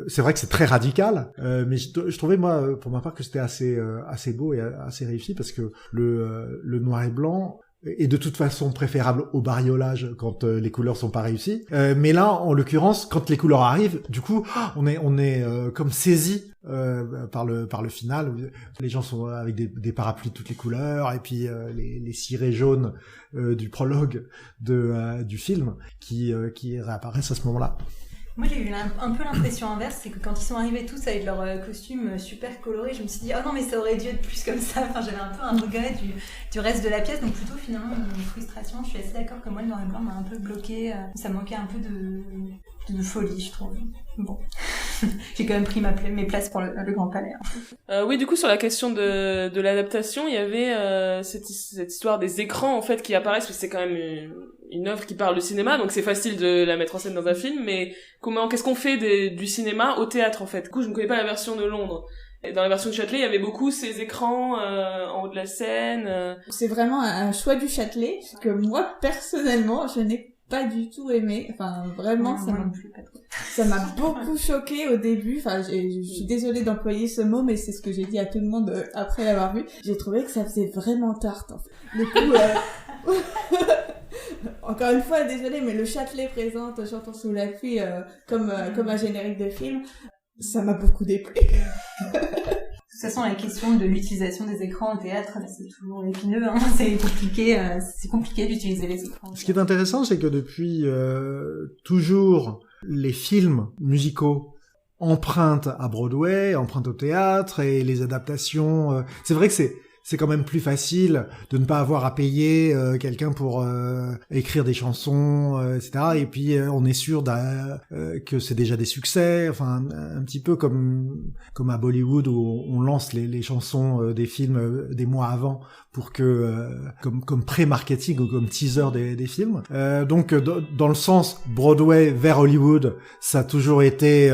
c'est vrai que c'est très radical, mais je trouvais moi pour ma part que c'était assez beau et assez réussi parce que le noir et blanc est de toute façon préférable au bariolage quand les couleurs sont pas réussies. Mais là, en l'occurrence, quand les couleurs arrivent, du coup, on est comme saisi par le final. Les gens sont avec des parapluies de toutes les couleurs et puis les cirés jaunes du prologue du film qui réapparaissent à ce moment-là. Moi, j'ai eu un peu l'impression inverse, c'est que quand ils sont arrivés tous avec leurs costumes super colorés, je me suis dit « Oh non, mais ça aurait dû être plus comme ça !» Enfin, j'avais un peu un regret du reste de la pièce, donc plutôt finalement une frustration. Je suis assez d'accord que moi, le noir et blanc m'a un peu bloqué. Ça manquait un peu de folie, je trouve. Bon. j'ai quand même pris mes places pour le Grand Palais. Oui, du coup, sur la question de l'adaptation, il y avait cette histoire des écrans en fait qui apparaissent, parce que c'est quand même une œuvre qui parle de cinéma, donc c'est facile de la mettre en scène dans un film, mais qu'est-ce qu'on fait du cinéma au théâtre en fait? Du coup, je ne connais pas la version de Londres. Et dans la version de Châtelet, il y avait beaucoup ces écrans en haut de la scène. C'est vraiment un choix du Châtelet que moi, personnellement, je n'ai pas du tout aimé. Enfin, vraiment, ça m'a beaucoup choqué au début. Enfin, je suis désolée d'employer ce mot, mais c'est ce que j'ai dit à tout le monde après l'avoir vu. J'ai trouvé que ça faisait vraiment tarte, en fait. Du coup, encore une fois, désolée, mais le Châtelet présente Chantons sous la pluie comme un générique de film. Ça m'a beaucoup déplu. De toute façon, la question de l'utilisation des écrans au théâtre, c'est toujours épineux, hein. C'est compliqué d'utiliser les écrans. Ce qui est intéressant, c'est que depuis toujours, les films musicaux empruntent à Broadway, empruntent au théâtre, et les adaptations... c'est vrai que c'est quand même plus facile de ne pas avoir à payer quelqu'un pour écrire des chansons, etc. Et puis on est sûr que c'est déjà des succès. Enfin, un petit peu comme à Bollywood où on lance les chansons des films des mois avant pour que comme pré-marketing ou comme teaser des films. Donc dans le sens Broadway vers Hollywood, ça a toujours été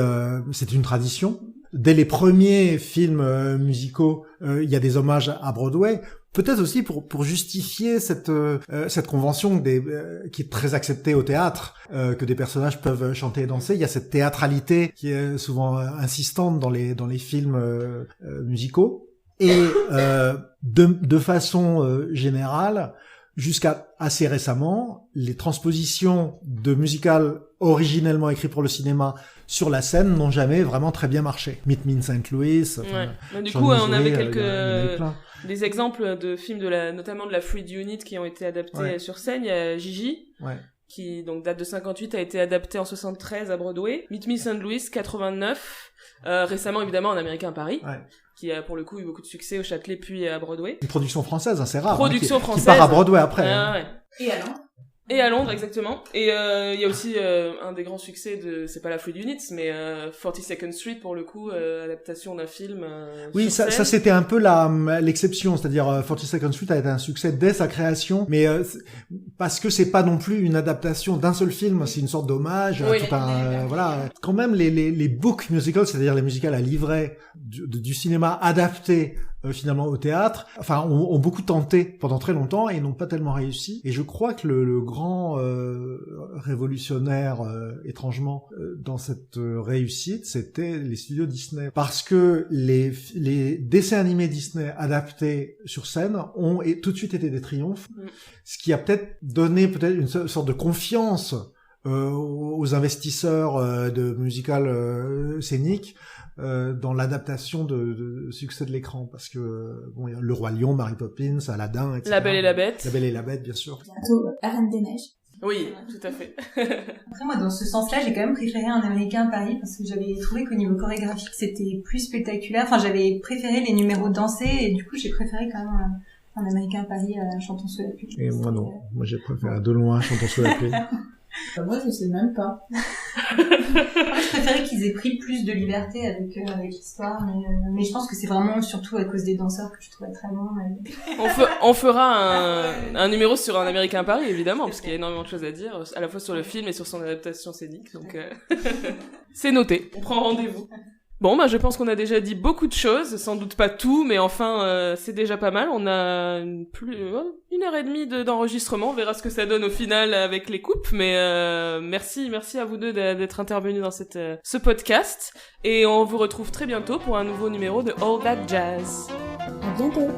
c'est une tradition. Dès les premiers films musicaux, il y a des hommages à Broadway, peut-être aussi pour justifier cette convention qui est très acceptée au théâtre, que des personnages peuvent chanter et danser. Il y a cette théâtralité qui est souvent insistante dans les films musicaux. Et de façon générale, jusqu'à assez récemment, les transpositions de musicals originellement écrits pour le cinéma sur la scène n'ont jamais vraiment très bien marché. Meet Me in St. Louis. Ouais. Du coup, on avait des exemples de films notamment de la Fruit Unit qui ont été adaptés sur scène. Il y a Gigi, qui donc date de 58, a été adapté en 73 à Broadway. Meet Me in St. Louis, 89. Récemment, évidemment, en Américain Paris. Ouais. Qui a pour le coup eu beaucoup de succès au Châtelet puis à Broadway. Une production française, hein, c'est rare. Française. Qui part à Broadway après. Ouais. Et à Londres. Et à Londres, exactement. Et il y a aussi un des grands succès c'est pas la Fruit Units, mais 42nd Street, pour le coup, adaptation d'un film. Oui, ça c'était un peu l'exception, c'est-à-dire 42nd Street a été un succès dès sa création, mais parce que c'est pas non plus une adaptation d'un seul film, c'est une sorte d'hommage, voilà. Quand même, les book musicals, c'est-à-dire les musicals à livret du cinéma adapté finalement au théâtre, enfin ont beaucoup tenté pendant très longtemps et n'ont pas tellement réussi. Et je crois que le grand révolutionnaire étrangement dans cette réussite, c'était les studios Disney, parce que les dessins animés Disney adaptés sur scène ont tout de suite été des triomphes, ce qui a peut-être donné une sorte de confiance aux investisseurs de musical scénique dans l'adaptation de succès de l'écran, parce que il y a Le Roi Lion, Mary Poppins, Aladdin, etc. La Belle et la Bête. La Belle et la Bête, bien sûr. Bientôt, La Reine des Neiges. Oui, tout à fait. Après, moi, dans ce sens-là, j'ai quand même préféré Un Américain à Paris, parce que j'avais trouvé qu'au niveau chorégraphique, c'était plus spectaculaire. Enfin, j'avais préféré les numéros dansés, et du coup, j'ai préféré quand même Un Américain à Paris, Chantons sous la pluie. Et moi, non. Moi, j'ai préféré de loin Chantons sous la pluie. Moi, je sais même pas. Je préférais qu'ils aient pris plus de liberté avec l'histoire, mais je pense que c'est vraiment surtout à cause des danseurs que je trouvais très bon. On fera un numéro sur Un Américain à Paris, évidemment, parce qu'il y a énormément de choses à dire, à la fois sur le film et sur son adaptation scénique, donc c'est noté. On prend rendez-vous. Bon, je pense qu'on a déjà dit beaucoup de choses, sans doute pas tout, mais enfin, c'est déjà pas mal. On a 1h30 d'enregistrement, on verra ce que ça donne au final avec les coupes, mais merci à vous deux d'être intervenus dans ce podcast, et on vous retrouve très bientôt pour un nouveau numéro de All That Jazz. À bientôt.